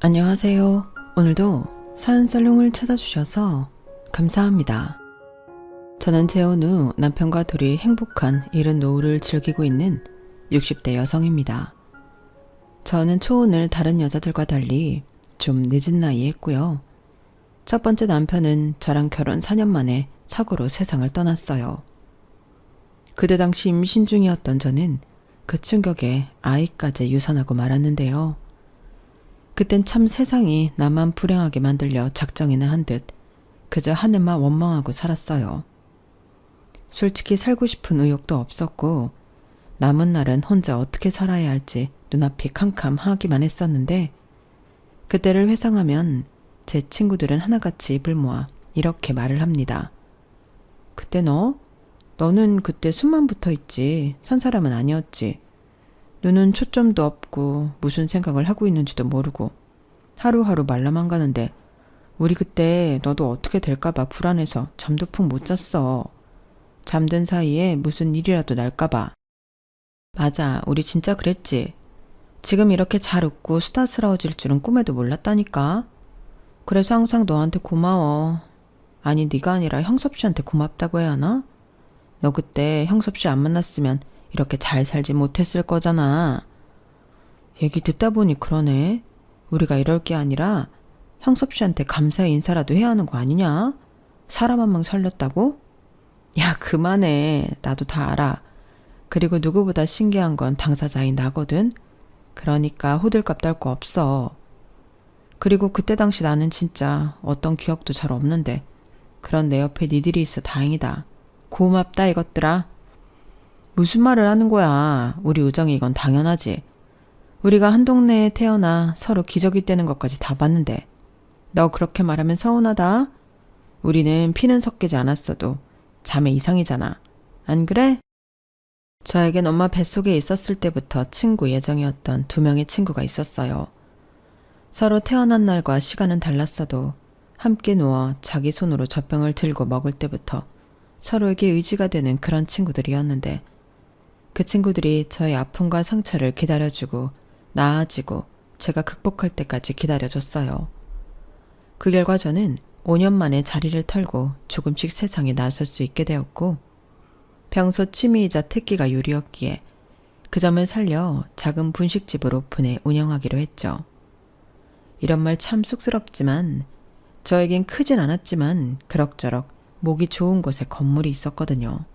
안녕하세요. 오늘도 사연살롱을 찾아주셔서 감사합니다. 저는 재혼 후 남편과 둘이 행복한 이른 노후를 즐기고 있는 60대 여성입니다. 저는 초혼을 다른 여자들과 달리 좀 늦은 나이에 했고요. 첫 번째 남편은 저랑 결혼 4년 만에 사고로 세상을 떠났어요. 그때 당시 임신 중이었던 저는 그 충격에 아이까지 유산하고 말았는데요. 그땐 참 세상이 나만 불행하게 만들려 작정이나 한 듯 그저 하늘만 원망하고 살았어요. 솔직히 살고 싶은 의욕도 없었고 남은 날은 혼자 어떻게 살아야 할지 눈앞이 캄캄하기만 했었는데 그때를 회상하면 제 친구들은 하나같이 입을 모아 이렇게 말을 합니다. 그때 너는 그때 숨만 붙어 있지 산 사람은 아니었지. 눈은 초점도 없고 무슨 생각을 하고 있는지도 모르고 하루하루 말라만 가는데 우리 그때 너도 어떻게 될까봐 불안해서 잠도 푹 못 잤어. 잠든 사이에 무슨 일이라도 날까봐. 맞아, 우리 진짜 그랬지. 지금 이렇게 잘 웃고 수다스러워질 줄은 꿈에도 몰랐다니까. 그래서 항상 너한테 고마워. 아니 네가 아니라 형섭 씨한테 고맙다고 해야 하나? 너 그때 형섭 씨 안 만났으면 이렇게 잘 살지 못했을 거잖아. 얘기 듣다 보니 그러네. 우리가 이럴 게 아니라 형섭 씨한테 감사의 인사라도 해야 하는 거 아니냐? 사람 한 명 살렸다고? 야, 그만해. 나도 다 알아. 그리고 누구보다 신기한 건 당사자인 나거든. 그러니까 호들갑 떨 거 없어. 그리고 그때 당시 나는 진짜 어떤 기억도 잘 없는데 그런 내 옆에 니들이 있어 다행이다. 고맙다 이것들아. 무슨 말을 하는 거야. 우리 우정이 이건 당연하지. 우리가 한 동네에 태어나 서로 기저귀 떼는 것까지 다 봤는데 너 그렇게 말하면 서운하다. 우리는 피는 섞이지 않았어도 자매 이상이잖아. 안 그래? 저에겐 엄마 뱃속에 있었을 때부터 친구 예정이었던 2명의 친구가 있었어요. 서로 태어난 날과 시간은 달랐어도 함께 누워 자기 손으로 젖병을 들고 먹을 때부터 서로에게 의지가 되는 그런 친구들이었는데 그 친구들이 저의 아픔과 상처를 기다려주고 나아지고 제가 극복할 때까지 기다려줬어요. 그 결과 저는 5년 만에 자리를 털고 조금씩 세상에 나설 수 있게 되었고 평소 취미이자 특기가 요리였기에 그 점을 살려 작은 분식집을 오픈해 운영하기로 했죠. 이런 말 참 쑥스럽지만 저에겐 크진 않았지만 그럭저럭 목이 좋은 곳에 건물이 있었거든요.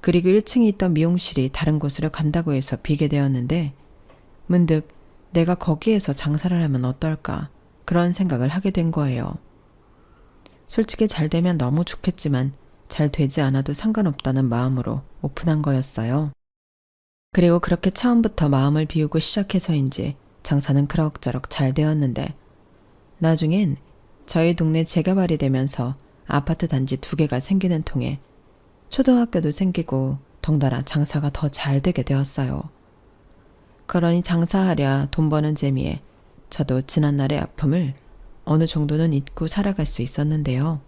그리고 1층에 있던 미용실이 다른 곳으로 간다고 해서 비게 되었는데 문득 내가 거기에서 장사를 하면 어떨까 그런 생각을 하게 된 거예요. 솔직히 잘 되면 너무 좋겠지만 잘 되지 않아도 상관없다는 마음으로 오픈한 거였어요. 그리고 그렇게 처음부터 마음을 비우고 시작해서인지 장사는 그럭저럭 잘 되었는데 나중엔 저희 동네 재개발이 되면서 아파트 단지 2개가 생기는 통에 초등학교도 생기고 덩달아 장사가 더 잘 되게 되었어요. 그러니 장사하랴 돈 버는 재미에 저도 지난날의 아픔을 어느 정도는 잊고 살아갈 수 있었는데요.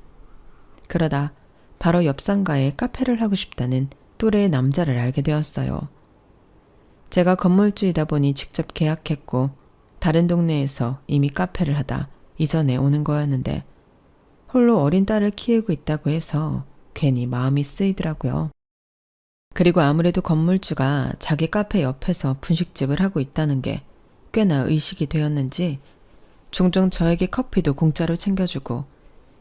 그러다 바로 옆 상가에 카페를 하고 싶다는 또래의 남자를 알게 되었어요. 제가 건물주이다 보니 직접 계약했고 다른 동네에서 이미 카페를 하다 이전에 오는 거였는데 홀로 어린 딸을 키우고 있다고 해서 괜히 마음이 쓰이더라고요. 그리고 아무래도 건물주가 자기 카페 옆에서 분식집을 하고 있다는 게 꽤나 의식이 되었는지 종종 저에게 커피도 공짜로 챙겨주고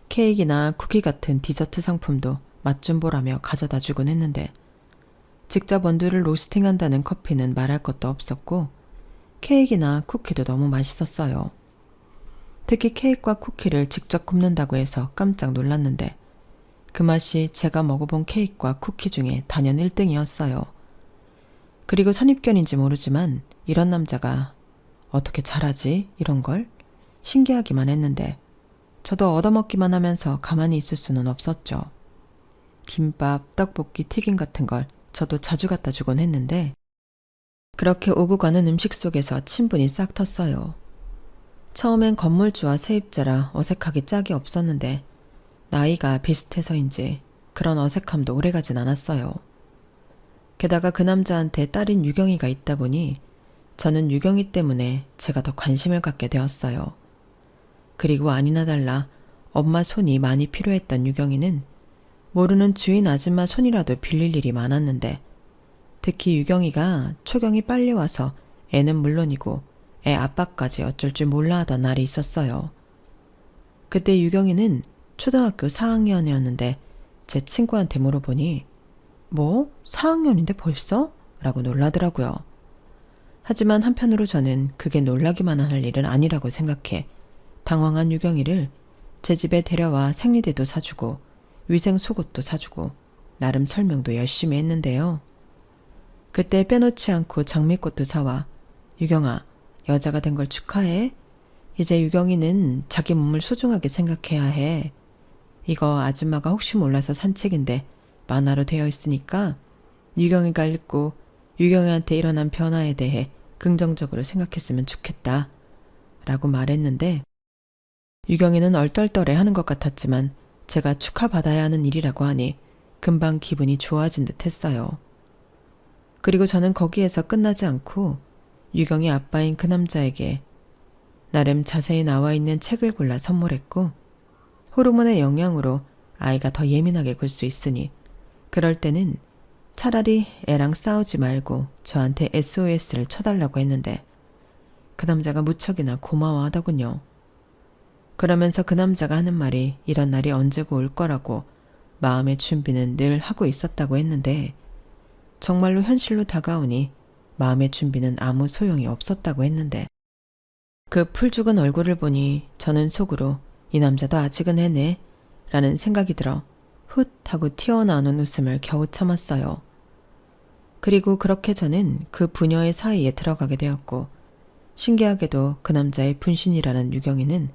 케이크나 쿠키 같은 디저트 상품도 맛 좀 보라며 가져다 주곤 했는데 직접 원두를 로스팅한다는 커피는 말할 것도 없었고 케이크나 쿠키도 너무 맛있었어요. 특히 케이크와 쿠키를 직접 굽는다고 해서 깜짝 놀랐는데 그 맛이 제가 먹어본 케이크와 쿠키 중에 단연 1등이었어요. 그리고 선입견인지 모르지만 이런 남자가 어떻게 잘하지? 이런 걸 신기하기만 했는데 저도 얻어먹기만 하면서 가만히 있을 수는 없었죠. 김밥, 떡볶이, 튀김 같은 걸 저도 자주 갖다 주곤 했는데 그렇게 오고 가는 음식 속에서 친분이 싹 텄어요. 처음엔 건물주와 세입자라 어색하기 짝이 없었는데 나이가 비슷해서인지 그런 어색함도 오래가진 않았어요. 게다가 그 남자한테 딸인 유경이가 있다 보니 저는 유경이 때문에 제가 더 관심을 갖게 되었어요. 그리고 아니나 달라 엄마 손이 많이 필요했던 유경이는 모르는 주인 아줌마 손이라도 빌릴 일이 많았는데, 특히 유경이가 초경이 빨리 와서 애는 물론이고 애 아빠까지 어쩔 줄 몰라 하던 날이 있었어요. 그때 유경이는 초등학교 4학년이었는데 제 친구한테 물어보니 뭐? 4학년인데 벌써? 라고 놀라더라고요. 하지만 한편으로 저는 그게 놀라기만 할 일은 아니라고 생각해 당황한 유경이를 제 집에 데려와 생리대도 사주고 위생 속옷도 사주고 나름 설명도 열심히 했는데요. 그때 빼놓지 않고 장미꽃도 사와 유경아, 여자가 된 걸 축하해. 이제 유경이는 자기 몸을 소중하게 생각해야 해. 이거 아줌마가 혹시 몰라서 산 책인데 만화로 되어 있으니까 유경이가 읽고 유경이한테 일어난 변화에 대해 긍정적으로 생각했으면 좋겠다. 라고 말했는데, 유경이는 얼떨떨해 하는 것 같았지만 제가 축하받아야 하는 일이라고 하니 금방 기분이 좋아진 듯 했어요. 그리고 저는 거기에서 끝나지 않고 유경이 아빠인 그 남자에게 나름 자세히 나와 있는 책을 골라 선물했고, 호르몬의 영향으로 아이가 더 예민하게 굴 수 있으니 그럴 때는 차라리 애랑 싸우지 말고 저한테 SOS를 쳐달라고 했는데 그 남자가 무척이나 고마워하더군요. 그러면서 그 남자가 하는 말이 이런 날이 언제고 올 거라고 마음의 준비는 늘 하고 있었다고 했는데, 정말로 현실로 다가오니 마음의 준비는 아무 소용이 없었다고 했는데, 그 풀죽은 얼굴을 보니 저는 속으로 이 남자도 아직은 해내 라는 생각이 들어 훗 하고 튀어나오는 웃음을 겨우 참았어요. 그리고 그렇게 저는 그 부녀의 사이에 들어가게 되었고, 신기하게도 그 남자의 분신이라는 유경이는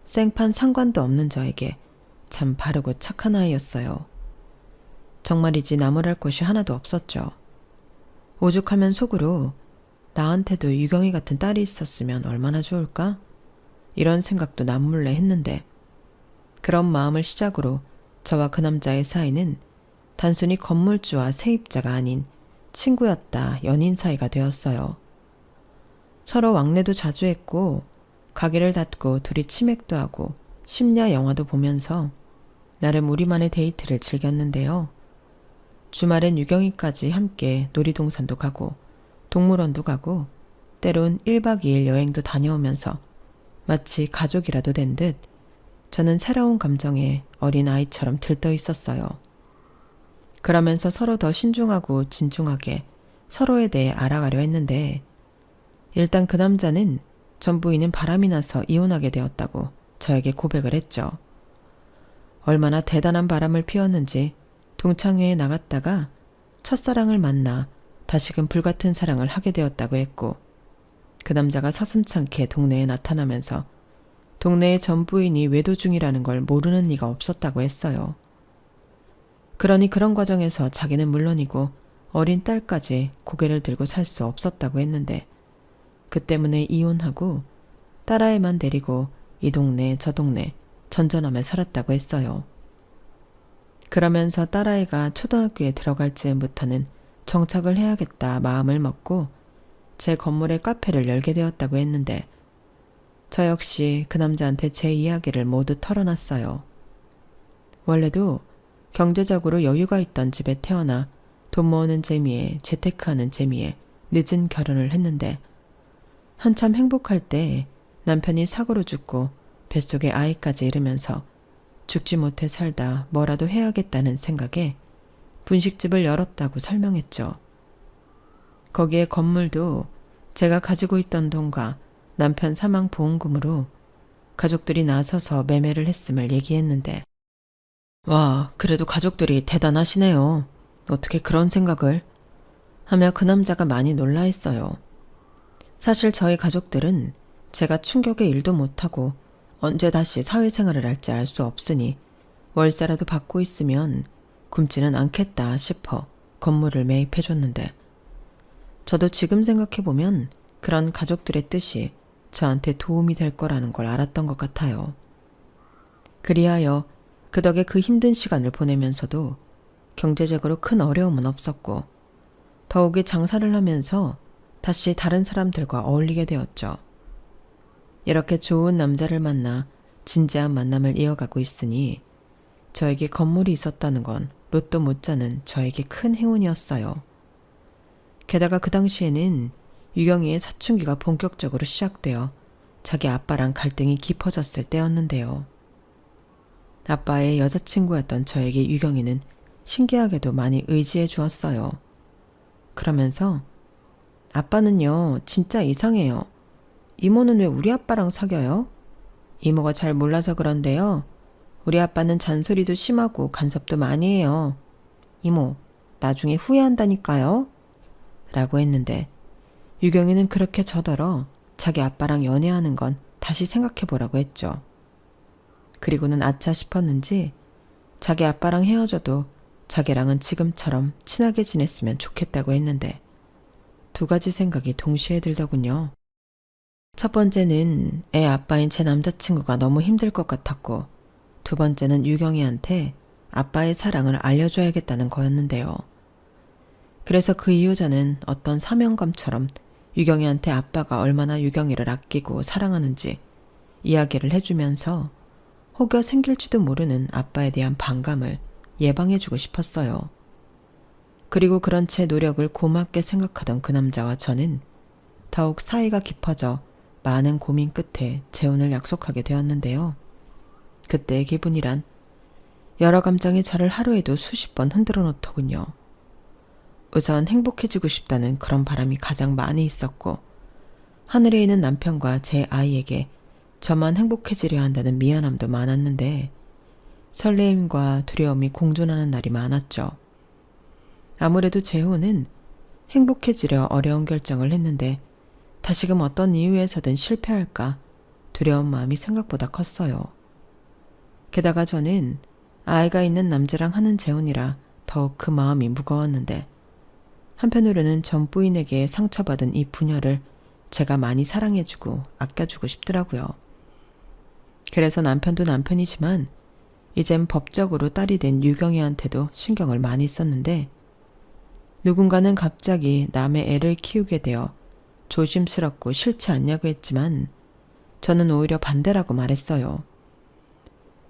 생판 상관도 없는 저에게 참 바르고 착한 아이였어요. 정말이지 나무랄 곳이 하나도 없었죠. 오죽하면 속으로 나한테도 유경이 같은 딸이 있었으면 얼마나 좋을까? 이런 생각도 남몰래 했는데, 그런 마음을 시작으로 저와 그 남자의 사이는 단순히 건물주와 세입자가 아닌 친구였다 연인 사이가 되었어요. 서로 왕래도 자주 했고 가게를 닫고 둘이 치맥도 하고 심야 영화도 보면서 나름 우리만의 데이트를 즐겼는데요. 주말엔 유경이까지 함께 놀이동산도 가고 동물원도 가고 때론 1박 2일 여행도 다녀오면서 마치 가족이라도 된 듯 저는 새로운 감정에 어린 아이처럼 들떠 있었어요. 그러면서 서로 더 신중하고 진중하게 서로에 대해 알아가려 했는데, 일단 그 남자는 전 부인은 바람이 나서 이혼하게 되었다고 저에게 고백을 했죠. 얼마나 대단한 바람을 피웠는지 동창회에 나갔다가 첫사랑을 만나 다시금 불같은 사랑을 하게 되었다고 했고, 그 남자가 서슴찮게 동네에 나타나면서 동네의 전 부인이 외도 중이라는 걸 모르는 이가 없었다고 했어요. 그러니 그런 과정에서 자기는 물론이고 어린 딸까지 고개를 들고 살 수 없었다고 했는데, 그 때문에 이혼하고 딸아이만 데리고 이 동네 저 동네 전전하며 살았다고 했어요. 그러면서 딸아이가 초등학교에 들어갈 즈음부터는 정착을 해야겠다 마음을 먹고 제 건물에 카페를 열게 되었다고 했는데, 저 역시 그 남자한테 제 이야기를 모두 털어놨어요. 원래도 경제적으로 여유가 있던 집에 태어나 돈 모으는 재미에 재테크하는 재미에 늦은 결혼을 했는데, 한참 행복할 때 남편이 사고로 죽고 뱃속에 아이까지 잃으면서 죽지 못해 살다 뭐라도 해야겠다는 생각에 분식집을 열었다고 설명했죠. 거기에 건물도 제가 가지고 있던 돈과 남편 사망 보험금으로 가족들이 나서서 매매를 했음을 얘기했는데, 와, 그래도 가족들이 대단하시네요. 어떻게 그런 생각을? 하며 그 남자가 많이 놀라했어요. 사실 저희 가족들은 제가 충격에 일도 못하고 언제 다시 사회생활을 할지 알 수 없으니 월세라도 받고 있으면 굶지는 않겠다 싶어 건물을 매입해줬는데, 저도 지금 생각해보면 그런 가족들의 뜻이 저한테 도움이 될 거라는 걸 알았던 것 같아요. 그리하여 그 덕에 그 힘든 시간을 보내면서도 경제적으로 큰 어려움은 없었고, 더욱이 장사를 하면서 다시 다른 사람들과 어울리게 되었죠. 이렇게 좋은 남자를 만나 진지한 만남을 이어가고 있으니 저에게 건물이 있었다는 건 로또 못 자는 저에게 큰 행운이었어요. 게다가 그 당시에는 유경이의 사춘기가 본격적으로 시작되어 자기 아빠랑 갈등이 깊어졌을 때였는데요. 아빠의 여자친구였던 저에게 유경이는 신기하게도 많이 의지해 주었어요. 그러면서 아빠는요, 진짜 이상해요. 이모는 왜 우리 아빠랑 사귀어요? 이모가 잘 몰라서 그런데요. 우리 아빠는 잔소리도 심하고 간섭도 많이 해요. 이모, 나중에 후회한다니까요. 라고 했는데 유경이는 그렇게 저더러 자기 아빠랑 연애하는 건 다시 생각해보라고 했죠. 그리고는 아차 싶었는지 자기 아빠랑 헤어져도 자기랑은 지금처럼 친하게 지냈으면 좋겠다고 했는데 두 가지 생각이 동시에 들더군요. 첫 번째는 애 아빠인 제 남자친구가 너무 힘들 것 같았고 두 번째는 유경이한테 아빠의 사랑을 알려줘야겠다는 거였는데요. 그래서 그 이후 저는 어떤 사명감처럼 유경이한테 아빠가 얼마나 유경이를 아끼고 사랑하는지 이야기를 해주면서 혹여 생길지도 모르는 아빠에 대한 반감을 예방해주고 싶었어요. 그리고 그런 제 노력을 고맙게 생각하던 그 남자와 저는 더욱 사이가 깊어져 많은 고민 끝에 재혼을 약속하게 되었는데요. 그때의 기분이란 여러 감정이 저를 하루에도 수십 번 흔들어 놓더군요. 우선 행복해지고 싶다는 그런 바람이 가장 많이 있었고 하늘에 있는 남편과 제 아이에게 저만 행복해지려 한다는 미안함도 많았는데 설레임과 두려움이 공존하는 날이 많았죠. 아무래도 재혼은 행복해지려 어려운 결정을 했는데 다시금 어떤 이유에서든 실패할까 두려운 마음이 생각보다 컸어요. 게다가 저는 아이가 있는 남자랑 하는 재혼이라 더욱 그 마음이 무거웠는데 한편으로는 전 부인에게 상처받은 이 부녀를 제가 많이 사랑해주고 아껴주고 싶더라고요. 그래서 남편도 남편이지만 이젠 법적으로 딸이 된 유경이한테도 신경을 많이 썼는데 누군가는 갑자기 남의 애를 키우게 되어 조심스럽고 싫지 않냐고 했지만 저는 오히려 반대라고 말했어요.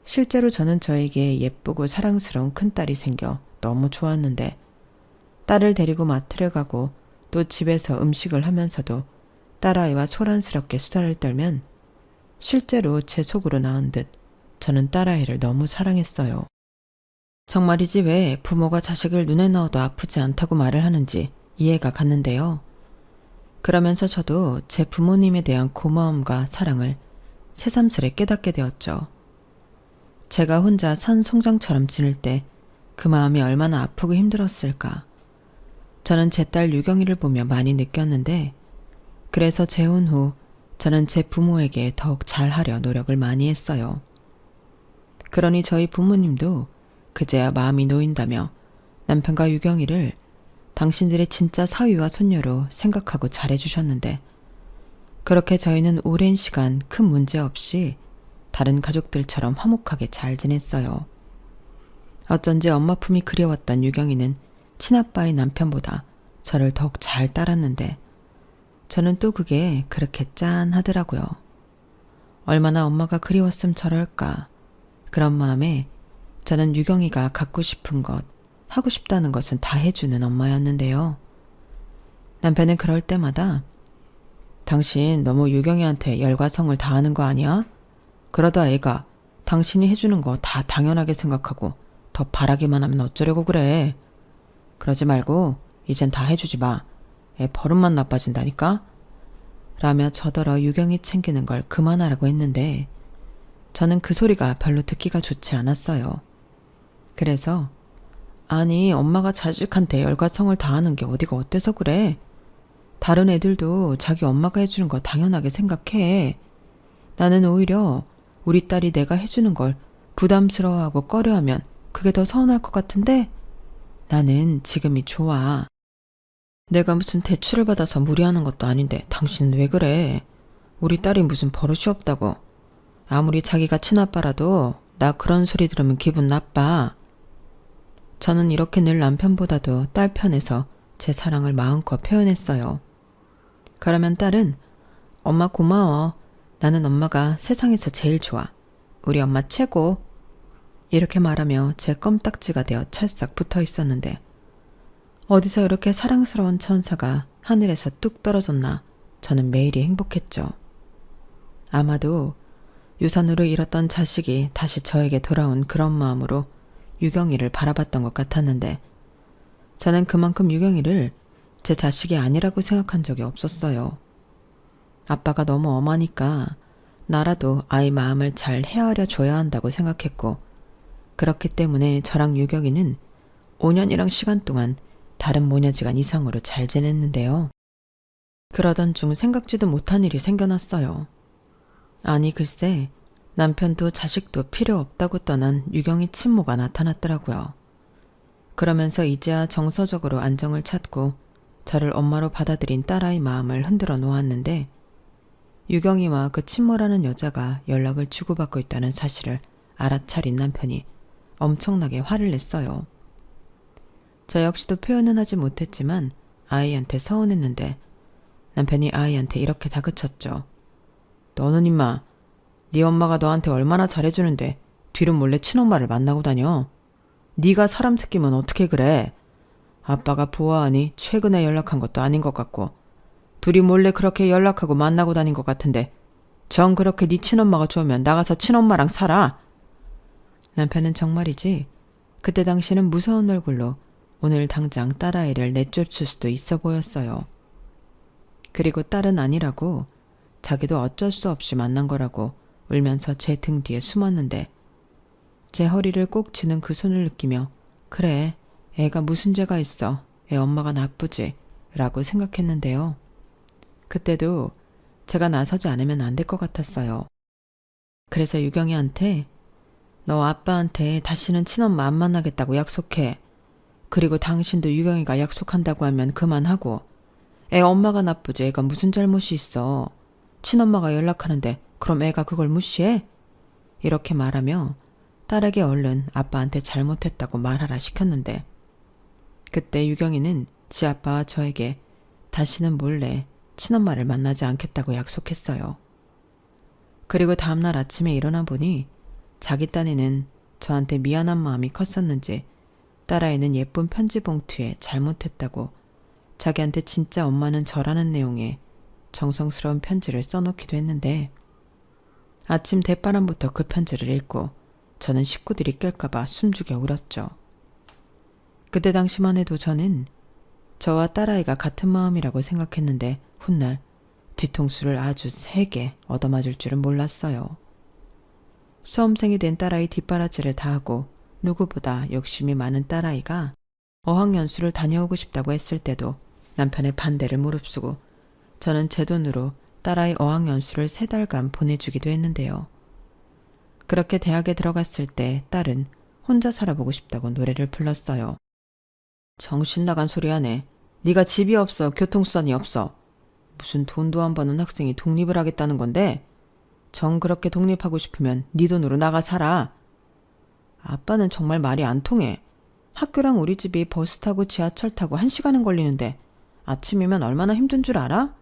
실제로 저는 저에게 예쁘고 사랑스러운 큰딸이 생겨 너무 좋았는데 딸을 데리고 마트를 가고 또 집에서 음식을 하면서도 딸아이와 소란스럽게 수다를 떨면 실제로 제 속으로 나은 듯 저는 딸아이를 너무 사랑했어요. 정말이지 왜 부모가 자식을 눈에 넣어도 아프지 않다고 말을 하는지 이해가 갔는데요. 그러면서 저도 제 부모님에 대한 고마움과 사랑을 새삼스레 깨닫게 되었죠. 제가 혼자 산 송장처럼 지낼 때 그 마음이 얼마나 아프고 힘들었을까. 저는 제 딸 유경이를 보며 많이 느꼈는데 그래서 재혼 후 저는 제 부모에게 더욱 잘하려 노력을 많이 했어요. 그러니 저희 부모님도 그제야 마음이 놓인다며 남편과 유경이를 당신들의 진짜 사위와 손녀로 생각하고 잘해주셨는데 그렇게 저희는 오랜 시간 큰 문제 없이 다른 가족들처럼 화목하게 잘 지냈어요. 어쩐지 엄마 품이 그리웠던 유경이는 친아빠의 남편보다 저를 더욱 잘 따랐는데 저는 또 그게 그렇게 짠하더라고요. 얼마나 엄마가 그리웠음 저럴까. 그런 마음에 저는 유경이가 갖고 싶은 것, 하고 싶다는 것은 다 해주는 엄마였는데요. 남편은 그럴 때마다 당신 너무 유경이한테 열과 성을 다하는 거 아니야? 그러다 애가 당신이 해주는 거 다 당연하게 생각하고 더 바라기만 하면 어쩌려고 그래. 그러지 말고 이젠 다 해주지 마. 애 버릇만 나빠진다니까? 라며 저더러 유경이 챙기는 걸 그만하라고 했는데 저는 그 소리가 별로 듣기가 좋지 않았어요. 그래서 아니 엄마가 자식한테 열과 성을 다하는 게 어디가 어때서 그래? 다른 애들도 자기 엄마가 해주는 거 당연하게 생각해. 나는 오히려 우리 딸이 내가 해주는 걸 부담스러워하고 꺼려하면 그게 더 서운할 것 같은데 나는 지금이 좋아. 내가 무슨 대출을 받아서 무리하는 것도 아닌데 당신은 왜 그래? 우리 딸이 무슨 버릇이 없다고. 아무리 자기가 친아빠라도 나 그런 소리 들으면 기분 나빠. 저는 이렇게 늘 남편보다도 딸 편에서 제 사랑을 마음껏 표현했어요. 그러면 딸은 엄마 고마워. 나는 엄마가 세상에서 제일 좋아. 우리 엄마 최고. 이렇게 말하며 제 껌딱지가 되어 찰싹 붙어 있었는데 어디서 이렇게 사랑스러운 천사가 하늘에서 뚝 떨어졌나 저는 매일이 행복했죠. 아마도 유산으로 잃었던 자식이 다시 저에게 돌아온 그런 마음으로 유경이를 바라봤던 것 같았는데 저는 그만큼 유경이를 제 자식이 아니라고 생각한 적이 없었어요. 아빠가 너무 엄하니까 나라도 아이 마음을 잘 헤아려 줘야 한다고 생각했고 그렇기 때문에 저랑 유경이는 5년이랑 시간 동안 다른 모녀지간 이상으로 잘 지냈는데요. 그러던 중 생각지도 못한 일이 생겨났어요. 아니 글쎄 남편도 자식도 필요 없다고 떠난 유경이 친모가 나타났더라고요. 그러면서 이제야 정서적으로 안정을 찾고 저를 엄마로 받아들인 딸아이 마음을 흔들어 놓았는데 유경이와 그 친모라는 여자가 연락을 주고받고 있다는 사실을 알아차린 남편이 엄청나게 화를 냈어요. 저 역시도 표현은 하지 못했지만 아이한테 서운했는데 남편이 아이한테 이렇게 다그쳤죠. 너는 임마 네 엄마가 너한테 얼마나 잘해주는데 뒤로 몰래 친엄마를 만나고 다녀. 네가 사람 새끼면 어떻게 그래. 아빠가 보아하니 최근에 연락한 것도 아닌 것 같고 둘이 몰래 그렇게 연락하고 만나고 다닌 것 같은데 정 그렇게 네 친엄마가 좋으면 나가서 친엄마랑 살아. 남편은 정말이지 그때 당시는 무서운 얼굴로 오늘 당장 딸아이를 내쫓을 수도 있어 보였어요. 그리고 딸은 아니라고 자기도 어쩔 수 없이 만난 거라고 울면서 제 등 뒤에 숨었는데 제 허리를 꼭 쥐는 그 손을 느끼며 그래 애가 무슨 죄가 있어 애 엄마가 나쁘지 라고 생각했는데요. 그때도 제가 나서지 않으면 안 될 것 같았어요. 그래서 유경이한테 너 아빠한테 다시는 친엄마 안 만나겠다고 약속해. 그리고 당신도 유경이가 약속한다고 하면 그만하고 애 엄마가 나쁘지 애가 무슨 잘못이 있어. 친엄마가 연락하는데 그럼 애가 그걸 무시해? 이렇게 말하며 딸에게 얼른 아빠한테 잘못했다고 말하라 시켰는데 그때 유경이는 지 아빠와 저에게 다시는 몰래 친엄마를 만나지 않겠다고 약속했어요. 그리고 다음날 아침에 일어나 보니 자기 딴에는 저한테 미안한 마음이 컸었는지 딸아이는 예쁜 편지 봉투에 잘못했다고 자기한테 진짜 엄마는 저라는 내용의 정성스러운 편지를 써놓기도 했는데 아침 대바람부터 그 편지를 읽고 저는 식구들이 깰까봐 숨죽여 울었죠. 그때 당시만 해도 저는 저와 딸아이가 같은 마음이라고 생각했는데 훗날 뒤통수를 아주 세게 얻어맞을 줄은 몰랐어요. 수험생이 된 딸아이 뒷바라지를 다 하고 누구보다 욕심이 많은 딸아이가 어학연수를 다녀오고 싶다고 했을 때도 남편의 반대를 무릅쓰고 저는 제 돈으로 딸아이 어학연수를 3달간 보내주기도 했는데요. 그렇게 대학에 들어갔을 때 딸은 혼자 살아보고 싶다고 노래를 불렀어요. 정신 나간 소리 하네. 네가 집이 없어 교통수단이 없어. 무슨 돈도 안 버는 학생이 독립을 하겠다는 건데 정 그렇게 독립하고 싶으면 네 돈으로 나가 살아. 아빠는 정말 말이 안 통해. 학교랑 우리 집이 버스 타고 지하철 타고 1시간은 걸리는데 아침이면 얼마나 힘든 줄 알아?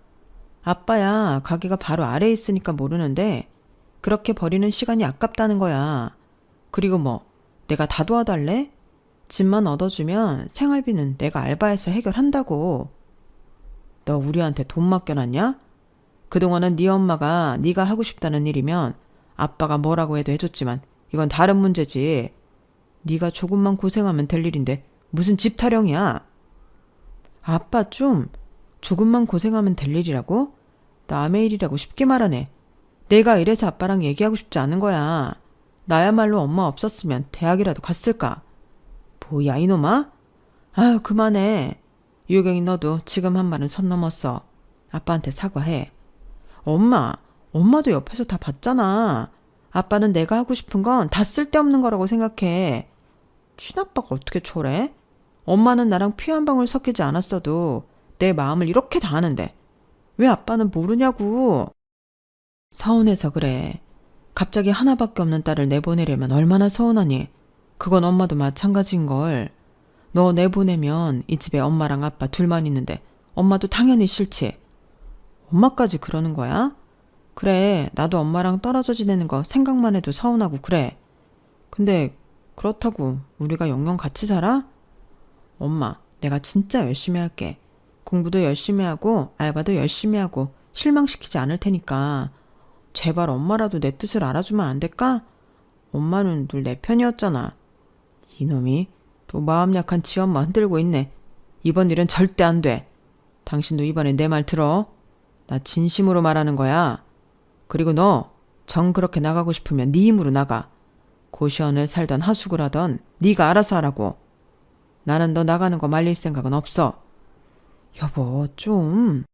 아빠야 가게가 바로 아래에 있으니까 모르는데 그렇게 버리는 시간이 아깝다는 거야. 그리고 뭐 내가 다 도와달래? 집만 얻어주면 생활비는 내가 알바해서 해결한다고. 너 우리한테 돈 맡겨놨냐? 그동안은 네 엄마가 네가 하고 싶다는 일이면 아빠가 뭐라고 해도 해줬지만 이건 다른 문제지. 네가 조금만 고생하면 될 일인데 무슨 집 타령이야. 아빠 좀 조금만 고생하면 될 일이라고? 남의 일이라고 쉽게 말하네. 내가 이래서 아빠랑 얘기하고 싶지 않은 거야. 나야말로 엄마 없었으면 대학이라도 갔을까? 뭐야 이놈아? 아유 그만해. 유경이 너도 지금 한 말은 선 넘었어. 아빠한테 사과해. 엄마도 옆에서 다 봤잖아. 아빠는 내가 하고 싶은 건 다 쓸데없는 거라고 생각해. 친아빠가 어떻게 초래? 엄마는 나랑 피 한 방울 섞이지 않았어도 내 마음을 이렇게 다 아는데 왜 아빠는 모르냐고. 서운해서 그래. 갑자기 하나밖에 없는 딸을 내보내려면 얼마나 서운하니. 그건 엄마도 마찬가지인걸. 너 내보내면 이 집에 엄마랑 아빠 둘만 있는데 엄마도 당연히 싫지. 엄마까지 그러는 거야? 그래, 나도 엄마랑 떨어져 지내는 거 생각만 해도 서운하고 그래. 근데 그렇다고 우리가 영영 같이 살아? 엄마, 내가 진짜 열심히 할게. 공부도 열심히 하고 알바도 열심히 하고 실망시키지 않을 테니까 제발 엄마라도 내 뜻을 알아주면 안 될까? 엄마는 늘 내 편이었잖아. 이놈이 또 마음 약한 지 엄마 흔들고 있네. 이번 일은 절대 안 돼. 당신도 이번에 내 말 들어. 나 진심으로 말하는 거야. 그리고 너 정 그렇게 나가고 싶으면 네 힘으로 나가. 고시원을 살던 하숙을 하던 네가 알아서 하라고. 나는 너 나가는 거 말릴 생각은 없어. 여보, 좀.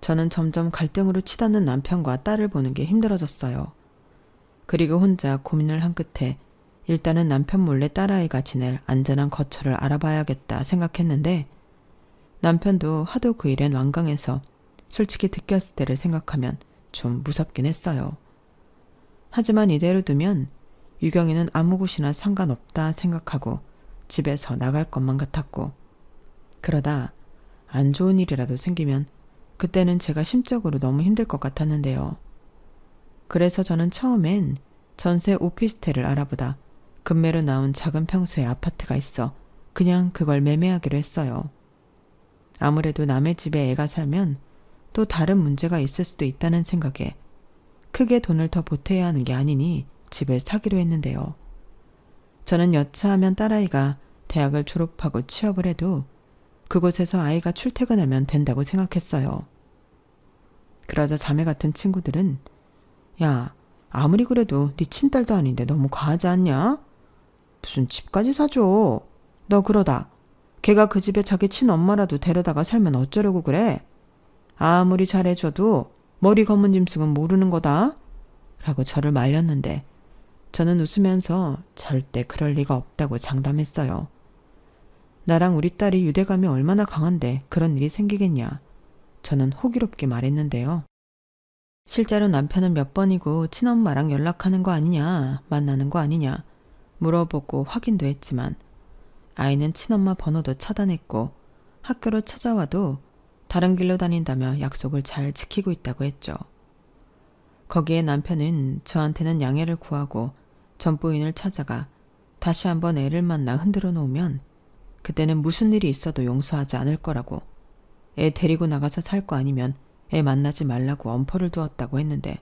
저는 점점 갈등으로 치닫는 남편과 딸을 보는 게 힘들어졌어요. 그리고 혼자 고민을 한 끝에 일단은 남편 몰래 딸아이가 지낼 안전한 거처를 알아봐야겠다 생각했는데 남편도 하도 그 일엔 완강해서 솔직히 느꼈을 때를 생각하면 좀 무섭긴 했어요. 하지만 이대로 두면 유경이는 아무 곳이나 상관없다 생각하고 집에서 나갈 것만 같았고 그러다 안 좋은 일이라도 생기면 그때는 제가 심적으로 너무 힘들 것 같았는데요. 그래서 저는 처음엔 전세 오피스텔을 알아보다 급매로 나온 작은 평수의 아파트가 있어 그냥 그걸 매매하기로 했어요. 아무래도 남의 집에 애가 살면 또 다른 문제가 있을 수도 있다는 생각에 크게 돈을 더 보태야 하는 게 아니니 집을 사기로 했는데요. 저는 여차하면 딸아이가 대학을 졸업하고 취업을 해도 그곳에서 아이가 출퇴근하면 된다고 생각했어요. 그러자 자매 같은 친구들은 야, 아무리 그래도 네 친딸도 아닌데 너무 과하지 않냐? 무슨 집까지 사줘. 너 그러다 걔가 그 집에 자기 친엄마라도 데려다가 살면 어쩌려고 그래? 아무리 잘해줘도 머리 검은 짐승은 모르는 거다. 라고 저를 말렸는데 저는 웃으면서 절대 그럴 리가 없다고 장담했어요. 나랑 우리 딸이 유대감이 얼마나 강한데 그런 일이 생기겠냐. 저는 호기롭게 말했는데요. 실제로 남편은 몇 번이고 친엄마랑 연락하는 거 아니냐, 만나는 거 아니냐 물어보고 확인도 했지만 아이는 친엄마 번호도 차단했고 학교로 찾아와도 다른 길로 다닌다며 약속을 잘 지키고 있다고 했죠. 거기에 남편은 저한테는 양해를 구하고 전 부인을 찾아가 다시 한번 애를 만나 흔들어 놓으면 그때는 무슨 일이 있어도 용서하지 않을 거라고 애 데리고 나가서 살 거 아니면 애 만나지 말라고 엄포를 두었다고 했는데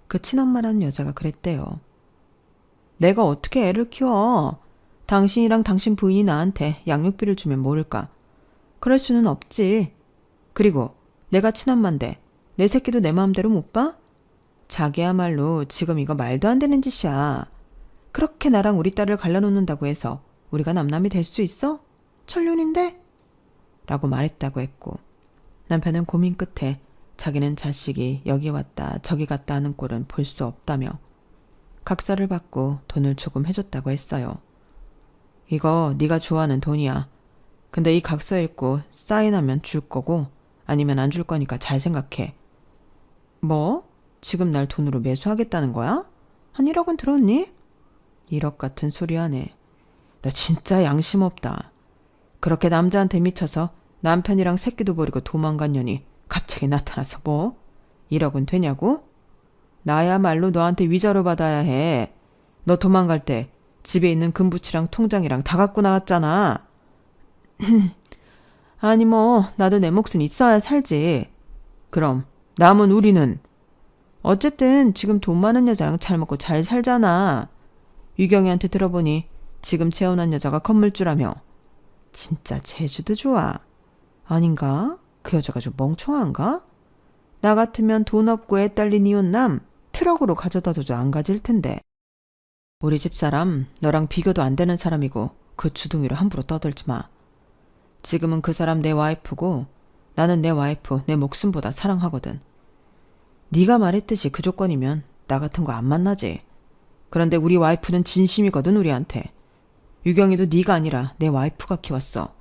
그 친엄마라는 여자가 그랬대요. 내가 어떻게 애를 키워? 당신이랑 당신 부인이 나한테 양육비를 주면 모를까? 그럴 수는 없지. 그리고 내가 친엄마인데 내 새끼도 내 마음대로 못 봐? 자기야말로 지금 이거 말도 안 되는 짓이야. 그렇게 나랑 우리 딸을 갈라놓는다고 해서 우리가 남남이 될 수 있어? 천륜인데? 라고 말했다고 했고 남편은 고민 끝에 자기는 자식이 여기 왔다 저기 갔다 하는 꼴은 볼 수 없다며 각서를 받고 돈을 조금 해줬다고 했어요. 이거 네가 좋아하는 돈이야. 근데 이 각서 읽고 사인하면 줄 거고 아니면 안 줄 거니까 잘 생각해. 뭐? 지금 날 돈으로 매수하겠다는 거야? 한 1억은 들었니? 1억 같은 소리 하네. 너 진짜 양심 없다. 그렇게 남자한테 미쳐서 남편이랑 새끼도 버리고 도망간 년이 갑자기 나타나서 뭐? 1억은 되냐고? 나야말로 너한테 위자료 받아야 해. 너 도망갈 때 집에 있는 금부치랑 통장이랑 다 갖고 나갔잖아. 아니 뭐 나도 내 몫은 있어야 살지. 그럼 남은 우리는? 어쨌든 지금 돈 많은 여자랑 잘 먹고 잘 살잖아. 유경이한테 들어보니 지금 재혼한 여자가 건물주라며. 진짜 제주도 좋아. 아닌가? 그 여자가 좀 멍청한가? 나 같으면 돈 없고 애 딸린 이혼남 트럭으로 가져다줘도 안 가질 텐데. 우리 집사람 너랑 비교도 안 되는 사람이고 그 주둥이로 함부로 떠들지 마. 지금은 그 사람 내 와이프고 나는 내 와이프 내 목숨보다 사랑하거든. 네가 말했듯이 그 조건이면 나 같은 거 안 만나지. 그런데 우리 와이프는 진심이거든 우리한테. 유경이도 네가 아니라 내 와이프가 키웠어.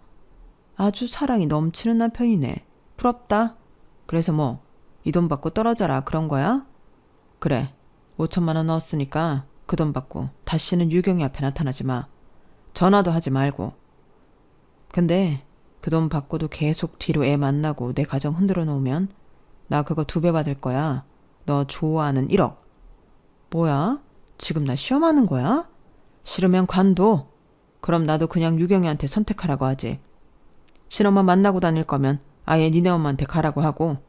아주 사랑이 넘치는 남편이네. 부럽다. 그래서 뭐 이 돈 받고 떨어져라 그런 거야? 그래 5천만 원 넣었으니까 그 돈 받고 다시는 유경이 앞에 나타나지 마. 전화도 하지 말고. 근데 그 돈 받고도 계속 뒤로 애 만나고 내 가정 흔들어 놓으면 나 그거 2배 받을 거야. 너 좋아하는 1억. 뭐야? 지금 나 시험하는 거야? 싫으면 관둬. 그럼 나도 그냥 유경이한테 선택하라고 하지. 친엄마 만나고 다닐 거면 아예 니네 엄마한테 가라고 하고,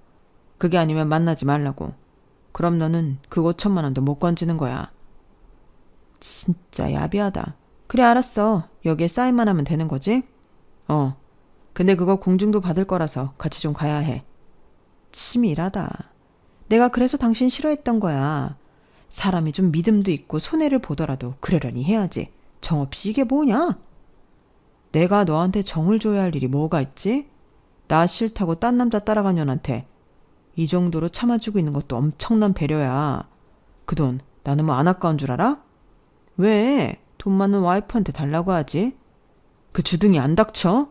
그게 아니면 만나지 말라고. 그럼 너는 그 5천만 원도 못 건지는 거야. 진짜 야비하다. 그래, 알았어. 여기에 사인만 하면 되는 거지? 근데 그거 공증도 받을 거라서 같이 좀 가야 해. 치밀하다. 내가 그래서 당신 싫어했던 거야. 사람이 좀 믿음도 있고 손해를 보더라도 그러려니 해야지. 정없이 이게 뭐냐? 내가 너한테 정을 줘야 할 일이 뭐가 있지? 나 싫다고 딴 남자 따라간 년한테 이 정도로 참아주고 있는 것도 엄청난 배려야. 그 돈 나는 뭐 안 아까운 줄 알아? 왜? 돈 많은 와이프한테 달라고 하지? 그 주둥이 안 닥쳐?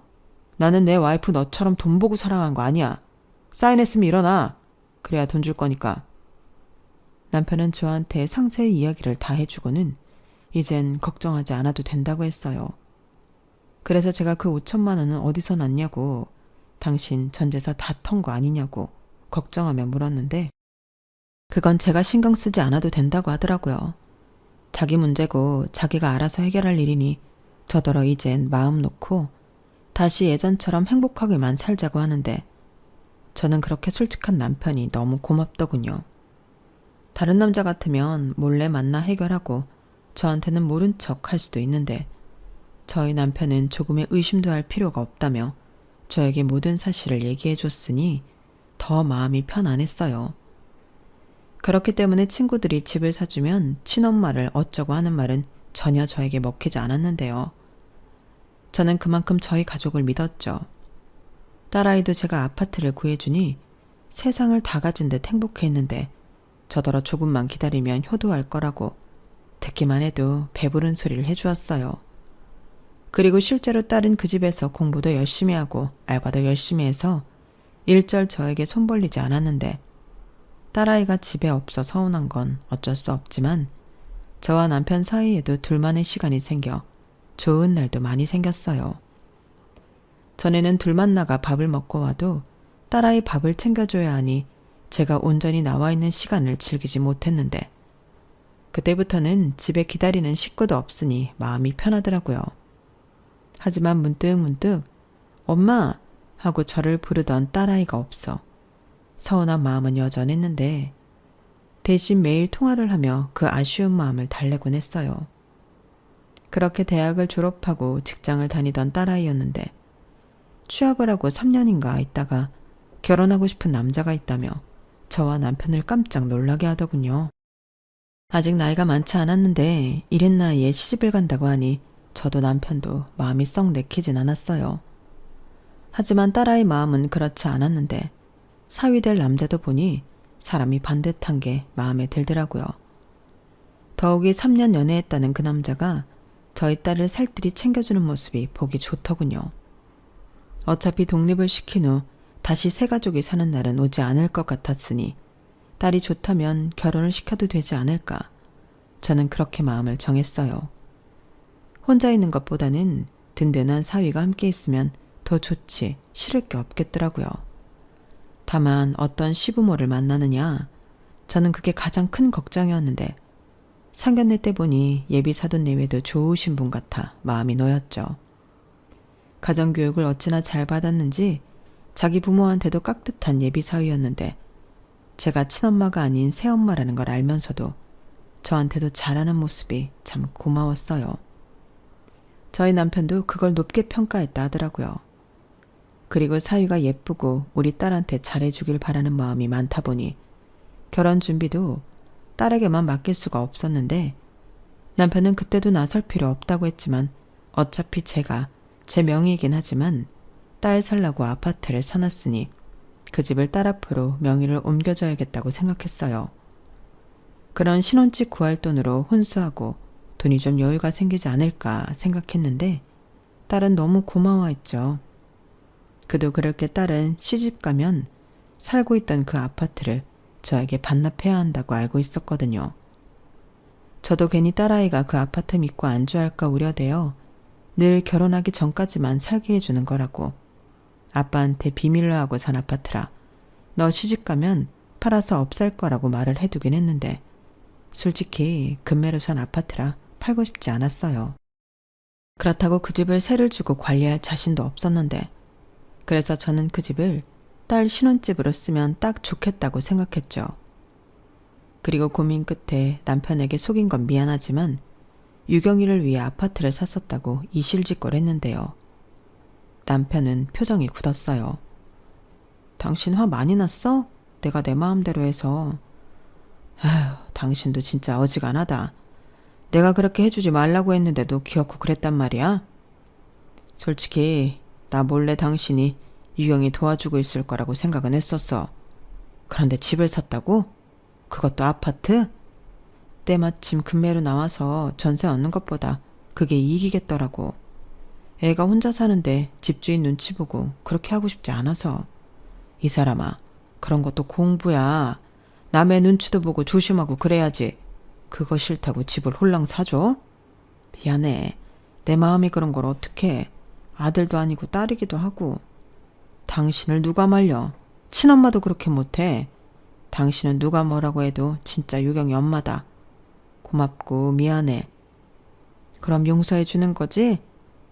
나는 내 와이프 너처럼 돈 보고 사랑한 거 아니야. 사인했으면 일어나. 그래야 돈 줄 거니까. 남편은 저한테 상세히 이야기를 다 해주고는 이젠 걱정하지 않아도 된다고 했어요. 그래서 제가 그 5천만 원은 어디서 났냐고, 당신 전재산 다 턴 거 아니냐고 걱정하며 물었는데, 그건 제가 신경 쓰지 않아도 된다고 하더라고요. 자기 문제고 자기가 알아서 해결할 일이니 저더러 이젠 마음 놓고 다시 예전처럼 행복하게만 살자고 하는데, 저는 그렇게 솔직한 남편이 너무 고맙더군요. 다른 남자 같으면 몰래 만나 해결하고 저한테는 모른 척 할 수도 있는데, 저희 남편은 조금의 의심도 할 필요가 없다며 저에게 모든 사실을 얘기해 줬으니 더 마음이 편안했어요. 그렇기 때문에 친구들이 집을 사주면 친엄마를 어쩌고 하는 말은 전혀 저에게 먹히지 않았는데요. 저는 그만큼 저희 가족을 믿었죠. 딸아이도 제가 아파트를 구해주니 세상을 다 가진 듯 행복해했는데, 저더러 조금만 기다리면 효도할 거라고 듣기만 해도 배부른 소리를 해주었어요. 그리고 실제로 딸은 그 집에서 공부도 열심히 하고 알바도 열심히 해서 일절 저에게 손 벌리지 않았는데, 딸아이가 집에 없어 서운한 건 어쩔 수 없지만 저와 남편 사이에도 둘만의 시간이 생겨 좋은 날도 많이 생겼어요. 전에는 둘만 나가 밥을 먹고 와도 딸아이 밥을 챙겨줘야 하니 제가 온전히 나와 있는 시간을 즐기지 못했는데, 그때부터는 집에 기다리는 식구도 없으니 마음이 편하더라고요. 하지만 문득문득 엄마 하고 저를 부르던 딸아이가 없어 서운한 마음은 여전했는데, 대신 매일 통화를 하며 그 아쉬운 마음을 달래곤 했어요. 그렇게 대학을 졸업하고 직장을 다니던 딸아이였는데, 취업을 하고 3년인가 있다가 결혼하고 싶은 남자가 있다며 저와 남편을 깜짝 놀라게 하더군요. 아직 나이가 많지 않았는데 이른 나이에 시집을 간다고 하니 저도 남편도 마음이 썩 내키진 않았어요. 하지만 딸아이 마음은 그렇지 않았는데, 사위 될 남자도 보니 사람이 반듯한 게 마음에 들더라고요. 더욱이 3년 연애했다는 그 남자가 저희 딸을 살뜰히 챙겨주는 모습이 보기 좋더군요. 어차피 독립을 시킨 후 다시 새 가족이 사는 날은 오지 않을 것 같았으니 딸이 좋다면 결혼을 시켜도 되지 않을까. 저는 그렇게 마음을 정했어요. 혼자 있는 것보다는 든든한 사위가 함께 있으면 더 좋지 싫을 게 없겠더라고요. 다만 어떤 시부모를 만나느냐, 저는 그게 가장 큰 걱정이었는데, 상견례 때 보니 예비 사돈내외도 좋으신 분 같아 마음이 놓였죠. 가정교육을 어찌나 잘 받았는지 자기 부모한테도 깍듯한 예비 사위였는데, 제가 친엄마가 아닌 새엄마라는 걸 알면서도 저한테도 잘하는 모습이 참 고마웠어요. 저희 남편도 그걸 높게 평가했다 하더라고요. 그리고 사위가 예쁘고 우리 딸한테 잘해주길 바라는 마음이 많다 보니 결혼 준비도 딸에게만 맡길 수가 없었는데, 남편은 그때도 나설 필요 없다고 했지만 어차피 제가 제 명의이긴 하지만 딸 살라고 아파트를 사놨으니 그 집을 딸 앞으로 명의를 옮겨줘야겠다고 생각했어요. 그런 신혼집 구할 돈으로 혼수하고 돈이 좀 여유가 생기지 않을까 생각했는데, 딸은 너무 고마워했죠. 그도 그럴 게 딸은 시집 가면 살고 있던 그 아파트를 저에게 반납해야 한다고 알고 있었거든요. 저도 괜히 딸아이가 그 아파트 믿고 안주할까 우려되어 늘 결혼하기 전까지만 살게 해주는 거라고, 아빠한테 비밀로 하고 산 아파트라 너 시집가면 팔아서 없앨 거라고 말을 해두긴 했는데 솔직히 금매로 산 아파트라 팔고 싶지 않았어요. 그렇다고 그 집을 세를 주고 관리할 자신도 없었는데 그래서 저는 그 집을 딸 신혼집으로 쓰면 딱 좋겠다고 생각했죠. 그리고 고민 끝에 남편에게 속인 건 미안하지만 유경이를 위해 아파트를 샀었다고 이실직고를 했는데요. 남편은 표정이 굳었어요. 당신 화 많이 났어? 내가 내 마음대로 해서. 아휴, 당신도 진짜 어지간하다. 내가 그렇게 해주지 말라고 했는데도 귀엽고 그랬단 말이야? 솔직히 나 몰래 당신이 유경이 도와주고 있을 거라고 생각은 했었어. 그런데 집을 샀다고? 그것도 아파트? 때마침 금매로 나와서 전세 얻는 것보다 그게 이익이겠더라고. 애가 혼자 사는데 집주인 눈치 보고 그렇게 하고 싶지 않아서. 이 사람아, 그런 것도 공부야. 남의 눈치도 보고 조심하고 그래야지. 그거 싫다고 집을 홀랑 사줘? 미안해. 내 마음이 그런 걸 어떡해. 아들도 아니고 딸이기도 하고. 당신을 누가 말려. 친엄마도 그렇게 못해. 당신은 누가 뭐라고 해도 진짜 유경이 엄마다. 고맙고 미안해. 그럼 용서해 주는 거지?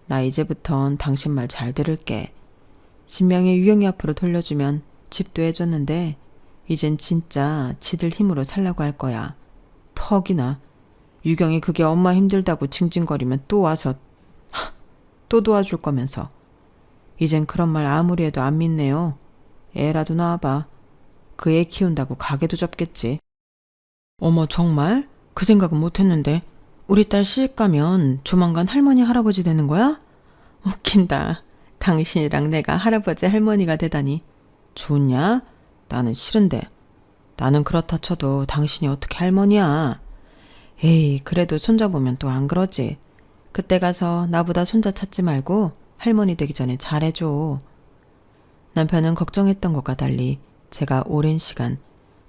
나 이제부턴 당신 말 잘 들을게. 진명이 유경이 앞으로 돌려주면 집도 해줬는데 이젠 진짜 지들 힘으로 살라고 할 거야. 퍽이나. 유경이 그게 엄마 힘들다고 징징거리면 또 와서 또 도와줄 거면서. 이젠 그런 말 아무리 해도 안 믿네요. 애라도 낳아봐. 그 애 키운다고 가게도 접겠지. 어머, 정말? 그 생각은 못했는데. 우리 딸 시집가면 조만간 할머니 할아버지 되는 거야? 웃긴다. 당신이랑 내가 할아버지 할머니가 되다니. 좋냐? 나는 싫은데. 나는 그렇다 쳐도 당신이 어떻게 할머니야. 에이, 그래도 손자 보면 또 안 그러지. 그때 가서 나보다 손자 찾지 말고 할머니 되기 전에 잘해줘. 남편은 걱정했던 것과 달리 제가 오랜 시간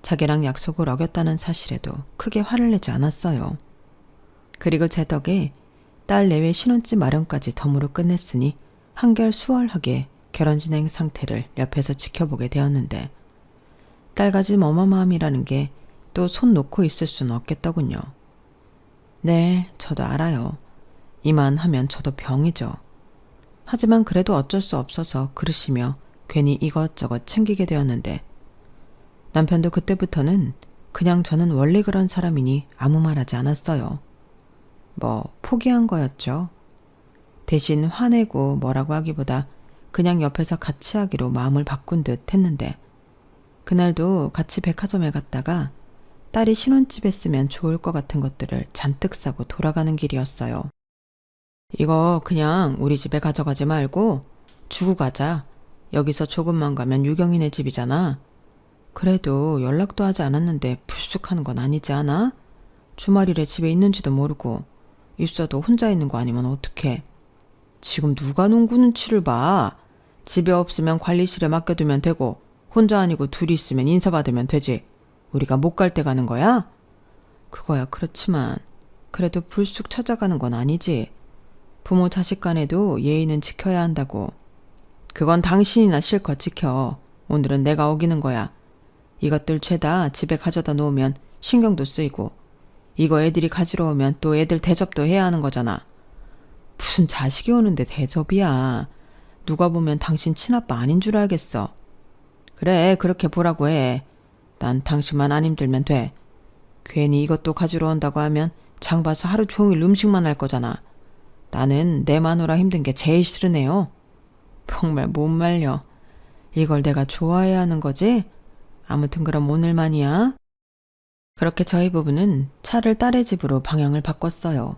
자기랑 약속을 어겼다는 사실에도 크게 화를 내지 않았어요. 그리고 제 덕에 딸 내외 신혼집 마련까지 덤으로 끝냈으니 한결 수월하게 결혼 진행 상태를 옆에서 지켜보게 되었는데 딸가짐 어마마함이라는 게 또 손 놓고 있을 수는 없겠더군요. 네, 저도 알아요. 이만하면 저도 병이죠. 하지만 그래도 어쩔 수 없어서 그러시며 괜히 이것저것 챙기게 되었는데 남편도 그때부터는 그냥 저는 원래 그런 사람이니 아무 말하지 않았어요. 뭐 포기한 거였죠. 대신 화내고 뭐라고 하기보다 그냥 옆에서 같이 하기로 마음을 바꾼 듯 했는데 그날도 같이 백화점에 갔다가 딸이 신혼집에 쓰면 좋을 것 같은 것들을 잔뜩 사고 돌아가는 길이었어요. 이거 그냥 우리 집에 가져가지 말고 주고 가자. 여기서 조금만 가면 유경이네 집이잖아. 그래도 연락도 하지 않았는데 불쑥하는 건 아니지 않아? 주말이래 집에 있는지도 모르고. 있어도 혼자 있는 거 아니면 어떡해. 지금 누가 농구 눈치를 봐. 집에 없으면 관리실에 맡겨두면 되고 혼자 아니고 둘이 있으면 인사받으면 되지. 우리가 못 갈 때 가는 거야? 그거야 그렇지만 그래도 불쑥 찾아가는 건 아니지. 부모 자식 간에도 예의는 지켜야 한다고. 그건 당신이나 실컷 지켜. 오늘은 내가 어기는 거야. 이것들 죄다 집에 가져다 놓으면 신경도 쓰이고 이거 애들이 가지러 오면 또 애들 대접도 해야 하는 거잖아. 무슨 자식이 오는데 대접이야. 누가 보면 당신 친아빠 아닌 줄 알겠어. 그래, 그렇게 보라고 해. 난 당신만 안 힘들면 돼. 괜히 이것도 가지러 온다고 하면 장 봐서 하루 종일 음식만 할 거잖아. 나는 내 마누라 힘든 게 제일 싫으네요. 정말 못 말려. 이걸 내가 좋아해야 하는 거지? 아무튼 그럼 오늘만이야. 그렇게 저희 부부는 차를 딸의 집으로 방향을 바꿨어요.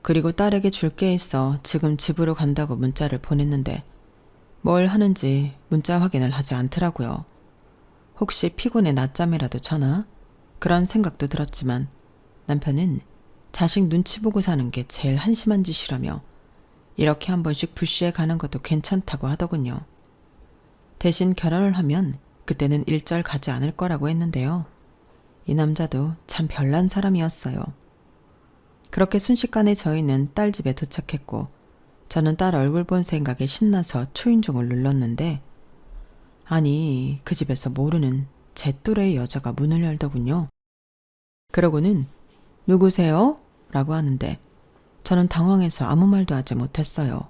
그리고 딸에게 줄 게 있어 지금 집으로 간다고 문자를 보냈는데 뭘 하는지 문자 확인을 하지 않더라고요. 혹시 피곤해 낮잠이라도 자나? 그런 생각도 들었지만 남편은 자식 눈치 보고 사는 게 제일 한심한 짓이라며 이렇게 한 번씩 불시에 가는 것도 괜찮다고 하더군요. 대신 결혼을 하면 그때는 일절 가지 않을 거라고 했는데요. 이 남자도 참 별난 사람이었어요. 그렇게 순식간에 저희는 딸 집에 도착했고 저는 딸 얼굴 본 생각에 신나서 초인종을 눌렀는데 아니, 그 집에서 모르는 제 또래의 여자가 문을 열더군요. 그러고는 누구세요? 라고 하는데 저는 당황해서 아무 말도 하지 못했어요.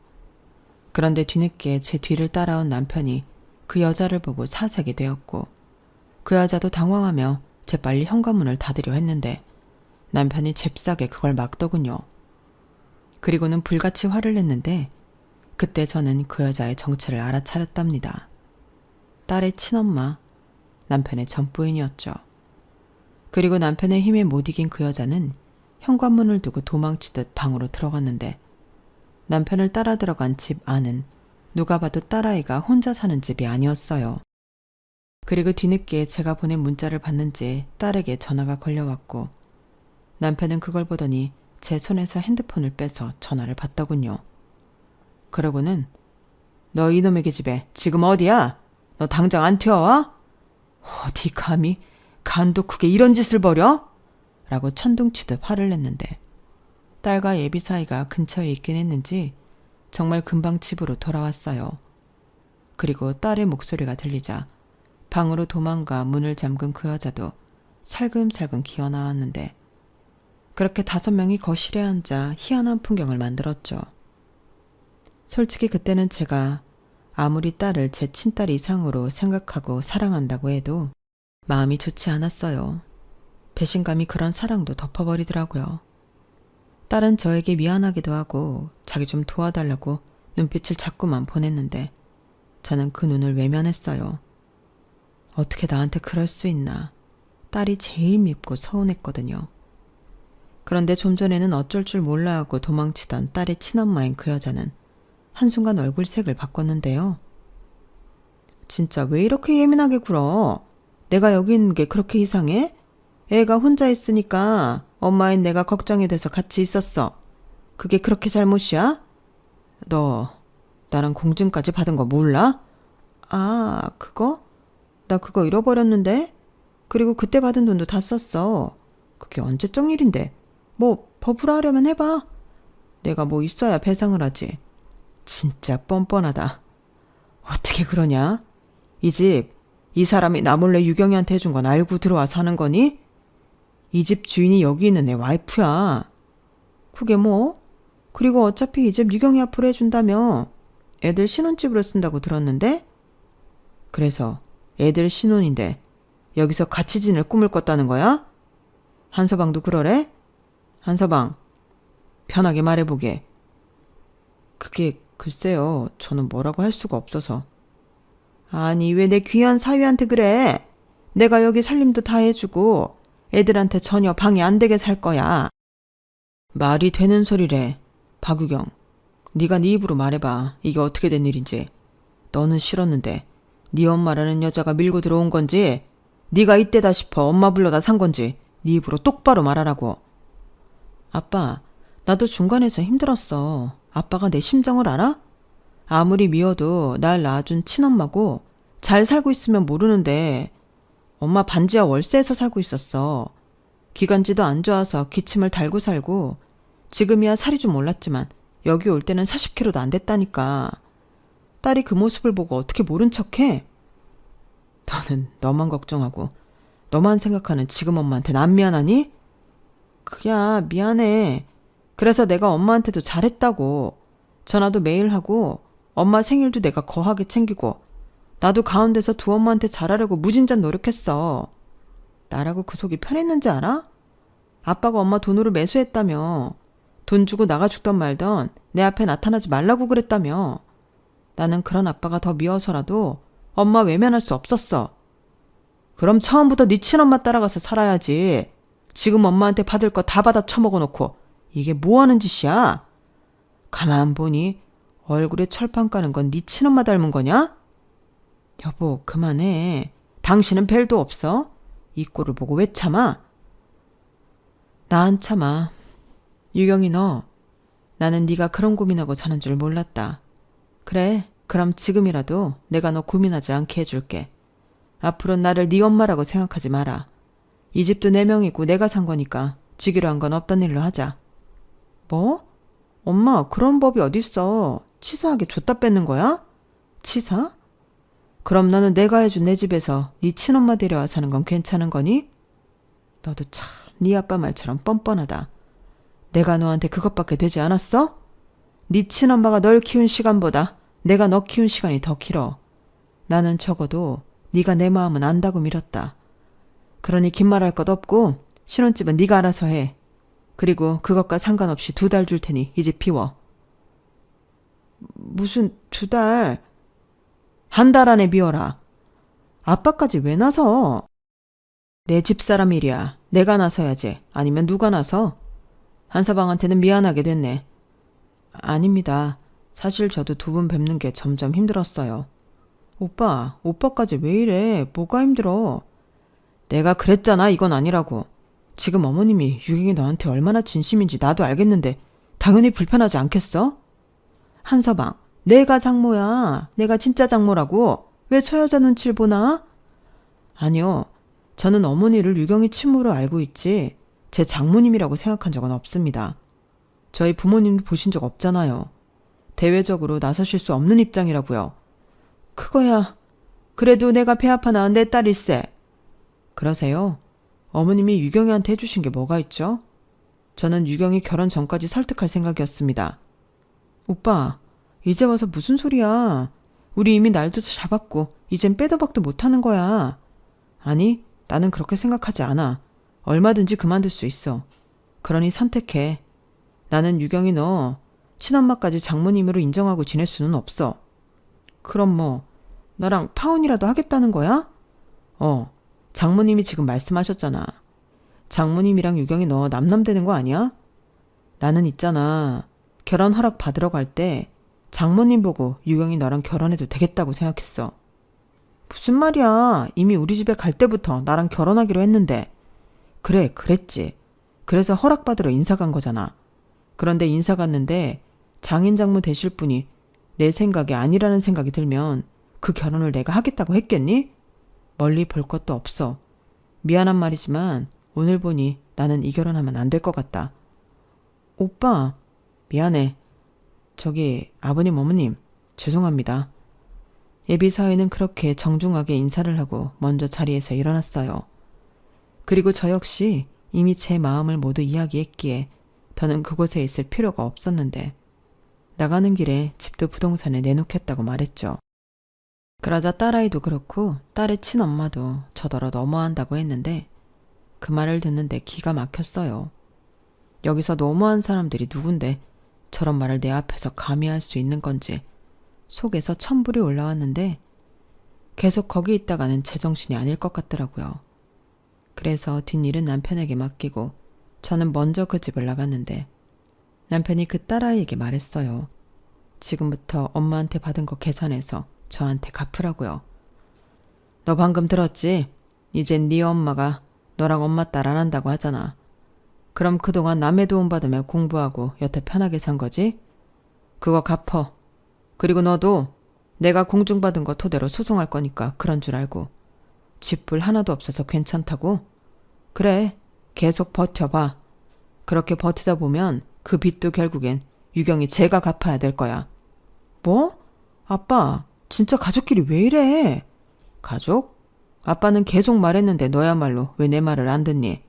그런데 뒤늦게 제 뒤를 따라온 남편이 그 여자를 보고 사색이 되었고 그 여자도 당황하며 재빨리 현관문을 닫으려 했는데 남편이 잽싸게 그걸 막더군요. 그리고는 불같이 화를 냈는데 그때 저는 그 여자의 정체를 알아차렸답니다. 딸의 친엄마, 남편의 전부인이었죠. 그리고 남편의 힘에 못 이긴 그 여자는 현관문을 두고 도망치듯 방으로 들어갔는데 남편을 따라 들어간 집 안은 누가 봐도 딸아이가 혼자 사는 집이 아니었어요. 그리고 뒤늦게 제가 보낸 문자를 봤는지 딸에게 전화가 걸려왔고 남편은 그걸 보더니 제 손에서 핸드폰을 빼서 전화를 받더군요. 그러고는 너 이놈의 계집애 지금 어디야? 너 당장 안 튀어와? 어디 감히 간도 크게 이런 짓을 벌여? 라고 천둥치듯 화를 냈는데 딸과 예비 사이가 근처에 있긴 했는지 정말 금방 집으로 돌아왔어요. 그리고 딸의 목소리가 들리자 방으로 도망가 문을 잠근 그 여자도 살금살금 기어나왔는데 그렇게 5명이 거실에 앉아 희한한 풍경을 만들었죠. 솔직히 그때는 제가 아무리 딸을 제 친딸 이상으로 생각하고 사랑한다고 해도 마음이 좋지 않았어요. 배신감이 그런 사랑도 덮어버리더라고요. 딸은 저에게 미안하기도 하고 자기 좀 도와달라고 눈빛을 자꾸만 보냈는데 저는 그 눈을 외면했어요. 어떻게 나한테 그럴 수 있나. 딸이 제일 밉고 서운했거든요. 그런데 좀 전에는 어쩔 줄 몰라 하고 도망치던 딸의 친엄마인 그 여자는 한순간 얼굴색을 바꿨는데요. 진짜 왜 이렇게 예민하게 굴어? 내가 여기 있는 게 그렇게 이상해? 애가 혼자 있으니까 엄마인 내가 걱정이 돼서 같이 있었어. 그게 그렇게 잘못이야? 너 나랑 공증까지 받은 거 몰라? 아, 그거? 나 그거 잃어버렸는데? 그리고 그때 받은 돈도 다 썼어. 그게 언제적 일인데? 뭐 법으로 하려면 해봐. 내가 뭐 있어야 배상을 하지. 진짜 뻔뻔하다. 어떻게 그러냐? 이 집, 이 사람이 나 몰래 유경이한테 해준 건 알고 들어와 사는 거니? 이 집 주인이 여기 있는 애 와이프야. 그게 뭐? 그리고 어차피 이 집 유경이 앞으로 해준다며. 애들 신혼집으로 쓴다고 들었는데? 그래서 애들 신혼인데 여기서 같이 지낼 꿈을 꿨다는 거야? 한서방도 그러래? 한서방, 편하게 말해보게. 그게 글쎄요. 저는 뭐라고 할 수가 없어서. 아니 왜 내 귀한 사위한테 그래? 내가 여기 살림도 다 해주고 애들한테 전혀 방해 안 되게 살 거야. 말이 되는 소리래. 박유경, 네가 네 입으로 말해봐. 이게 어떻게 된 일인지. 너는 싫었는데 네 엄마라는 여자가 밀고 들어온 건지 네가 이때다 싶어 엄마 불러다 산 건지 네 입으로 똑바로 말하라고. 아빠, 나도 중간에서 힘들었어. 아빠가 내 심정을 알아? 아무리 미워도 날 낳아준 친엄마고 잘 살고 있으면 모르는데 엄마 반지하 월세에서 살고 있었어. 기관지도 안 좋아서 기침을 달고 살고 지금이야 살이 좀 올랐지만 여기 올 때는 40kg도 안 됐다니까. 딸이 그 모습을 보고 어떻게 모른 척해? 너는 너만 걱정하고 너만 생각하는 지금 엄마한테는 안 미안하니? 그야 미안해. 그래서 내가 엄마한테도 잘했다고. 전화도 매일 하고 엄마 생일도 내가 거하게 챙기고 나도 가운데서 두 엄마한테 잘하려고 무진장 노력했어. 나라고 그 속이 편했는지 알아? 아빠가 엄마 돈으로 매수했다며. 돈 주고 나가 죽던 말던 내 앞에 나타나지 말라고 그랬다며. 나는 그런 아빠가 더 미워서라도 엄마 외면할 수 없었어. 그럼 처음부터 네 친엄마 따라가서 살아야지. 지금 엄마한테 받을 거 다 받아 처먹어 놓고 이게 뭐 하는 짓이야? 가만 보니 얼굴에 철판 까는 건 네 친엄마 닮은 거냐? 여보, 그만해. 당신은 벨도 없어? 이 꼴을 보고 왜 참아? 나 안 참아. 유경이 너, 나는 네가 그런 고민하고 사는 줄 몰랐다. 그래, 그럼 지금이라도 내가 너 고민하지 않게 해줄게. 앞으로는 나를 네 엄마라고 생각하지 마라. 이 집도 내 명이고 내가 산 거니까 지기로 한 건 없던 일로 하자. 뭐? 엄마, 그런 법이 어딨어. 치사하게 줬다 뺏는 거야? 치사? 그럼 너는 내가 해준 내 집에서 네 친엄마 데려와 사는 건 괜찮은 거니? 너도 참 네 아빠 말처럼 뻔뻔하다. 내가 너한테 그것밖에 되지 않았어? 네 친엄마가 널 키운 시간보다 내가 너 키운 시간이 더 길어. 나는 적어도 네가 내 마음은 안다고 밀었다. 그러니 긴 말할 것 없고 신혼집은 네가 알아서 해. 그리고 그것과 상관없이 2달 줄 테니 이 집 비워. 무슨 2달? 한 달 안에 비워라. 아빠까지 왜 나서? 내 집사람 일이야. 내가 나서야지. 아니면 누가 나서? 한서방한테는 미안하게 됐네. 아닙니다. 사실 저도 2분 뵙는 게 점점 힘들었어요. 오빠까지 왜 이래? 뭐가 힘들어? 내가 그랬잖아. 이건 아니라고. 지금 어머님이 유경이 너한테 얼마나 진심인지 나도 알겠는데 당연히 불편하지 않겠어? 한서방, 내가 장모야. 내가 진짜 장모라고. 왜 저 여자 눈치를 보나? 아니요. 저는 어머니를 유경이 친모로 알고 있지 제 장모님이라고 생각한 적은 없습니다. 저희 부모님도 보신 적 없잖아요. 대외적으로 나서실 수 없는 입장이라고요. 그거야. 그래도 내가 배 아파 낳은 내 딸일세. 그러세요? 어머님이 유경이한테 해주신 게 뭐가 있죠? 저는 유경이 결혼 전까지 설득할 생각이었습니다. 오빠, 이제 와서 무슨 소리야. 우리 이미 날도 잡았고 이젠 빼도 박도 못하는 거야. 아니, 나는 그렇게 생각하지 않아. 얼마든지 그만둘 수 있어. 그러니 선택해. 나는 유경이 너 친엄마까지 장모님으로 인정하고 지낼 수는 없어. 그럼 뭐 나랑 파혼이라도 하겠다는 거야? 장모님이 지금 말씀하셨잖아. 장모님이랑 유경이 너 남남되는 거 아니야? 나는 있잖아. 결혼 허락 받으러 갈 때 장모님 보고 유경이 너랑 결혼해도 되겠다고 생각했어. 무슨 말이야. 이미 우리 집에 갈 때부터 나랑 결혼하기로 했는데. 그래, 그랬지. 그래서 허락받으러 인사 간 거잖아. 그런데 인사 갔는데 장인 장모 되실 분이 내 생각이 아니라는 생각이 들면 그 결혼을 내가 하겠다고 했겠니? 멀리 볼 것도 없어. 미안한 말이지만 오늘 보니 나는 이 결혼하면 안 될 것 같다. 오빠, 미안해. 저기 아버님 어머님 죄송합니다. 예비사회는 그렇게 정중하게 인사를 하고 먼저 자리에서 일어났어요. 그리고 저 역시 이미 제 마음을 모두 이야기했기에 더는 그곳에 있을 필요가 없었는데 나가는 길에 집도 부동산에 내놓겠다고 말했죠. 그러자 딸아이도 그렇고 딸의 친엄마도 저더러 너무한다고 했는데 그 말을 듣는데 기가 막혔어요. 여기서 너무한 사람들이 누군데 저런 말을 내 앞에서 감히 할 수 있는 건지 속에서 천불이 올라왔는데 계속 거기 있다가는 제정신이 아닐 것 같더라고요. 그래서 뒷일은 남편에게 맡기고 저는 먼저 그 집을 나갔는데 남편이 그 딸아이에게 말했어요. 지금부터 엄마한테 받은 거 계산해서 저한테 갚으라고요. 너 방금 들었지? 이젠 네 엄마가 너랑 엄마 딸 안 한다고 하잖아. 그럼 그동안 남의 도움 받으며 공부하고 여태 편하게 산 거지? 그거 갚어. 그리고 너도 내가 공중받은 거 토대로 소송할 거니까 그런 줄 알고. 쥐뿔 하나도 없어서 괜찮다고? 그래, 계속 버텨봐. 그렇게 버티다 보면 그 빚도 결국엔 유경이 제가 갚아야 될 거야. 뭐? 아빠, 진짜 가족끼리 왜 이래? 가족? 아빠는 계속 말했는데 너야말로 왜 내 말을 안 듣니?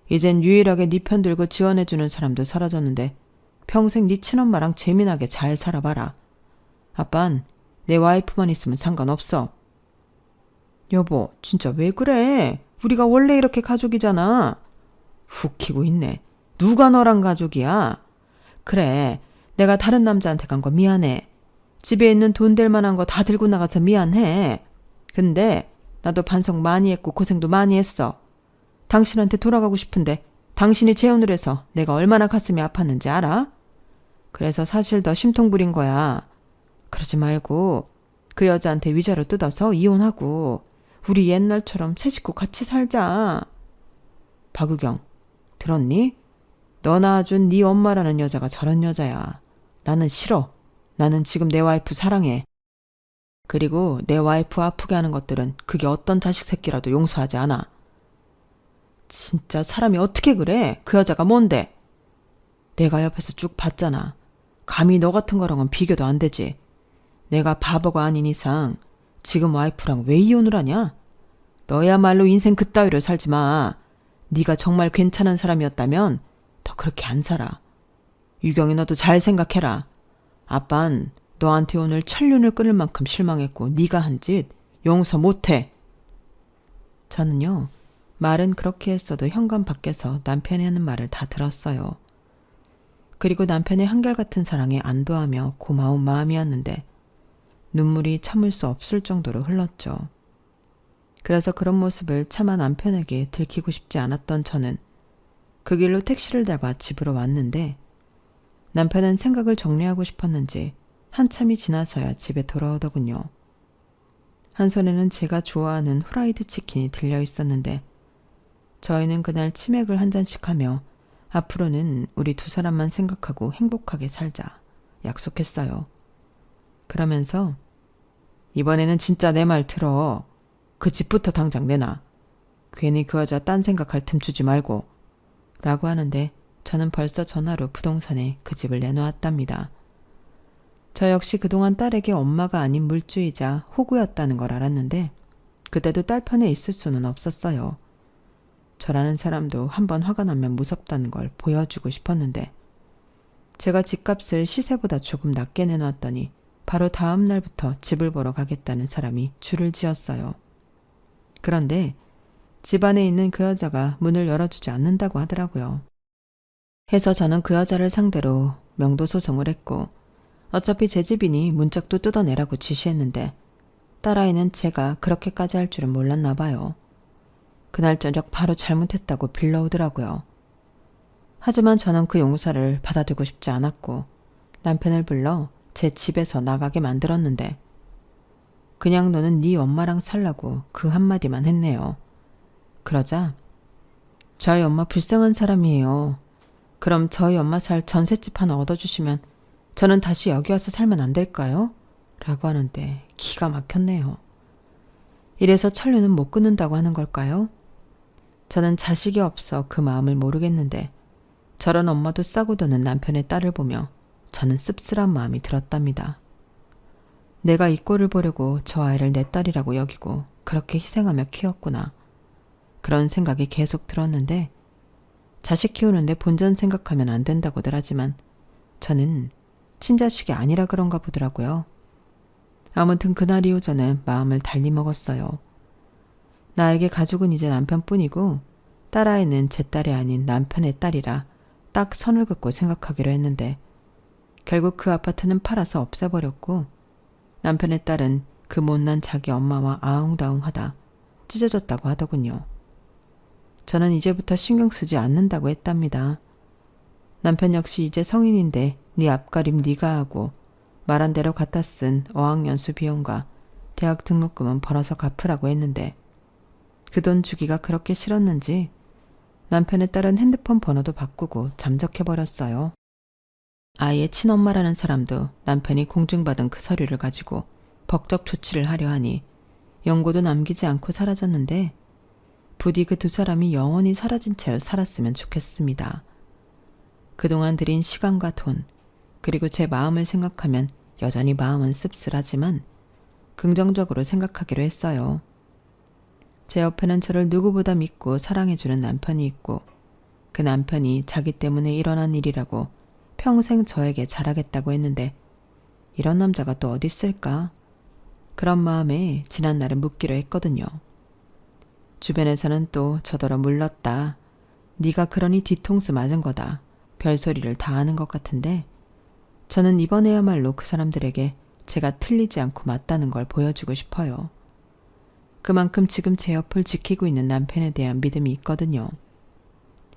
이젠 유일하게 네 편 들고 지원해주는 사람도 사라졌는데 평생 네 친엄마랑 재미나게 잘 살아봐라. 아빤 내 와이프만 있으면 상관없어. 여보, 진짜 왜 그래? 우리가 원래 이렇게 가족이잖아. 훅 키고 있네. 누가 너랑 가족이야? 그래, 내가 다른 남자한테 간 거 미안해. 집에 있는 돈 될 만한 거 다 들고 나가서 미안해. 근데 나도 반성 많이 했고 고생도 많이 했어. 당신한테 돌아가고 싶은데 당신이 재혼을 해서 내가 얼마나 가슴이 아팠는지 알아? 그래서 사실 더 심통 부린 거야. 그러지 말고 그 여자한테 위자료 뜯어서 이혼하고 우리 옛날처럼 새 식구 같이 살자. 박우경, 들었니? 너 낳아준 네 엄마라는 여자가 저런 여자야. 나는 싫어. 나는 지금 내 와이프 사랑해. 그리고 내 와이프 아프게 하는 것들은 그게 어떤 자식 새끼라도 용서하지 않아. 진짜 사람이 어떻게 그래? 그 여자가 뭔데? 내가 옆에서 쭉 봤잖아. 감히 너 같은 거랑은 비교도 안 되지. 내가 바보가 아닌 이상 지금 와이프랑 왜 이혼을 하냐? 너야말로 인생 그따위로 살지 마. 네가 정말 괜찮은 사람이었다면 너 그렇게 안 살아. 유경이 너도 잘 생각해라. 아빤 너한테 오늘 천륜을 끊을 만큼 실망했고 네가 한 짓 용서 못해. 저는요. 말은 그렇게 했어도 현관 밖에서 남편이 하는 말을 다 들었어요. 그리고 남편의 한결같은 사랑에 안도하며 고마운 마음이었는데 눈물이 참을 수 없을 정도로 흘렀죠. 그래서 그런 모습을 차마 남편에게 들키고 싶지 않았던 저는 그 길로 택시를 잡아 집으로 왔는데 남편은 생각을 정리하고 싶었는지 한참이 지나서야 집에 돌아오더군요. 한 손에는 제가 좋아하는 후라이드 치킨이 들려 있었는데 저희는 그날 치맥을 한 잔씩 하며 앞으로는 우리 두 사람만 생각하고 행복하게 살자 약속했어요. 그러면서 이번에는 진짜 내 말 들어. 그 집부터 당장 내놔. 괜히 그 여자 딴 생각할 틈 주지 말고. 라고 하는데 저는 벌써 전화로 부동산에 그 집을 내놓았답니다. 저 역시 그동안 딸에게 엄마가 아닌 물주이자 호구였다는 걸 알았는데 그때도 딸 편에 있을 수는 없었어요. 저라는 사람도 한번 화가 나면 무섭다는 걸 보여주고 싶었는데 제가 집값을 시세보다 조금 낮게 내놨더니 바로 다음 날부터 집을 보러 가겠다는 사람이 줄을 지었어요. 그런데 집 안에 있는 그 여자가 문을 열어주지 않는다고 하더라고요. 해서 저는 그 여자를 상대로 명도 소송을 했고 어차피 제 집이니 문짝도 뜯어내라고 지시했는데 딸아이는 제가 그렇게까지 할 줄은 몰랐나 봐요. 그날 저녁 바로 잘못했다고 빌러오더라고요. 하지만 저는 그 용서를 받아들고 싶지 않았고 남편을 불러 제 집에서 나가게 만들었는데 그냥 너는 네 엄마랑 살라고 그 한마디만 했네요. 그러자 저희 엄마 불쌍한 사람이에요. 그럼 저희 엄마 살 전셋집 하나 얻어주시면 저는 다시 여기 와서 살면 안 될까요? 라고 하는데 기가 막혔네요. 이래서 천류는 못 끊는다고 하는 걸까요? 저는 자식이 없어 그 마음을 모르겠는데 저런 엄마도 싸고 도는 남편의 딸을 보며 저는 씁쓸한 마음이 들었답니다. 내가 이 꼴을 보려고 저 아이를 내 딸이라고 여기고 그렇게 희생하며 키웠구나. 그런 생각이 계속 들었는데 자식 키우는데 본전 생각하면 안 된다고들 하지만 저는 친자식이 아니라 그런가 보더라고요. 아무튼 그날 이후 저는 마음을 달리 먹었어요. 나에게 가족은 이제 남편뿐이고 딸아이는 제 딸이 아닌 남편의 딸이라 딱 선을 긋고 생각하기로 했는데 결국 그 아파트는 팔아서 없애버렸고 남편의 딸은 그 못난 자기 엄마와 아웅다웅하다 찢어졌다고 하더군요. 저는 이제부터 신경 쓰지 않는다고 했답니다. 남편 역시 이제 성인인데 네 앞가림 네가 하고 말한 대로 갖다 쓴 어학연수 비용과 대학 등록금은 벌어서 갚으라고 했는데 그 돈 주기가 그렇게 싫었는지 남편의 딸은 핸드폰 번호도 바꾸고 잠적해버렸어요. 아이의 친엄마라는 사람도 남편이 공증받은 그 서류를 가지고 법적 조치를 하려 하니 연고도 남기지 않고 사라졌는데 부디 그 두 사람이 영원히 사라진 채 살았으면 좋겠습니다. 그동안 들인 시간과 돈, 그리고 제 마음을 생각하면 여전히 마음은 씁쓸하지만 긍정적으로 생각하기로 했어요. 제 옆에는 저를 누구보다 믿고 사랑해주는 남편이 있고 그 남편이 자기 때문에 일어난 일이라고 평생 저에게 잘하겠다고 했는데 이런 남자가 또 어디 있을까? 그런 마음에 지난 날은 묻기로 했거든요. 주변에서는 또 저더러 물렀다. 네가 그러니 뒤통수 맞은 거다. 별소리를 다 하는 것 같은데 저는 이번에야말로 그 사람들에게 제가 틀리지 않고 맞다는 걸 보여주고 싶어요. 그만큼 지금 제 옆을 지키고 있는 남편에 대한 믿음이 있거든요.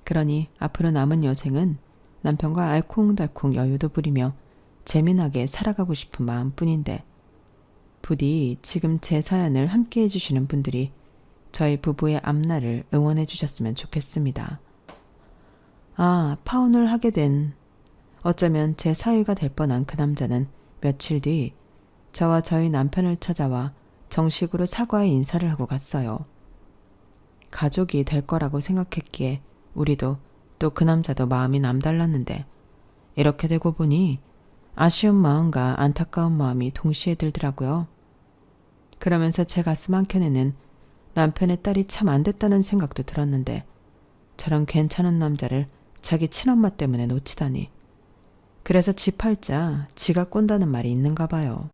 그러니 앞으로 남은 여생은 남편과 알콩달콩 여유도 부리며 재미나게 살아가고 싶은 마음뿐인데 부디 지금 제 사연을 함께 해주시는 분들이 저희 부부의 앞날을 응원해 주셨으면 좋겠습니다. 아, 파혼을 하게 된 어쩌면 제 사위가 될 뻔한 그 남자는 며칠 뒤 저와 저희 남편을 찾아와 정식으로 사과의 인사를 하고 갔어요. 가족이 될 거라고 생각했기에 우리도 또 그 남자도 마음이 남달랐는데 이렇게 되고 보니 아쉬운 마음과 안타까운 마음이 동시에 들더라고요. 그러면서 제 가슴 한켠에는 남편의 딸이 참 안 됐다는 생각도 들었는데 저런 괜찮은 남자를 자기 친엄마 때문에 놓치다니. 그래서 지 팔자 지가 꼰다는 말이 있는가 봐요.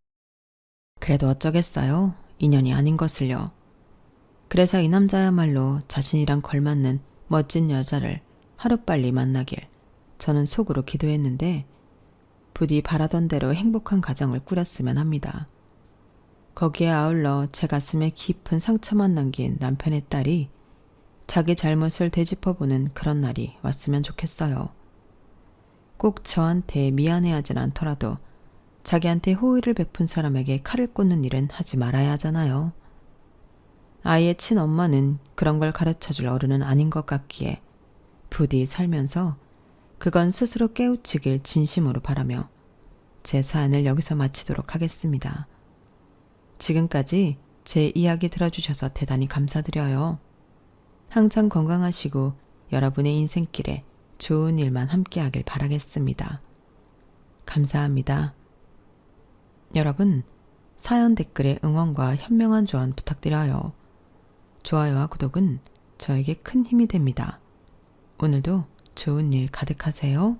그래도 어쩌겠어요. 인연이 아닌 것을요. 그래서 이 남자야말로 자신이랑 걸맞는 멋진 여자를 하루빨리 만나길 저는 속으로 기도했는데 부디 바라던 대로 행복한 가정을 꾸렸으면 합니다. 거기에 아울러 제 가슴에 깊은 상처만 남긴 남편의 딸이 자기 잘못을 되짚어보는 그런 날이 왔으면 좋겠어요. 꼭 저한테 미안해하진 않더라도 자기한테 호의를 베푼 사람에게 칼을 꽂는 일은 하지 말아야 하잖아요. 아이의 친엄마는 그런 걸 가르쳐줄 어른은 아닌 것 같기에 부디 살면서 그건 스스로 깨우치길 진심으로 바라며 제 사연을 여기서 마치도록 하겠습니다. 지금까지 제 이야기 들어주셔서 대단히 감사드려요. 항상 건강하시고 여러분의 인생길에 좋은 일만 함께하길 바라겠습니다. 감사합니다. 여러분, 사연 댓글에 응원과 현명한 조언 부탁드려요. 좋아요와 구독은 저에게 큰 힘이 됩니다. 오늘도 좋은 일 가득하세요.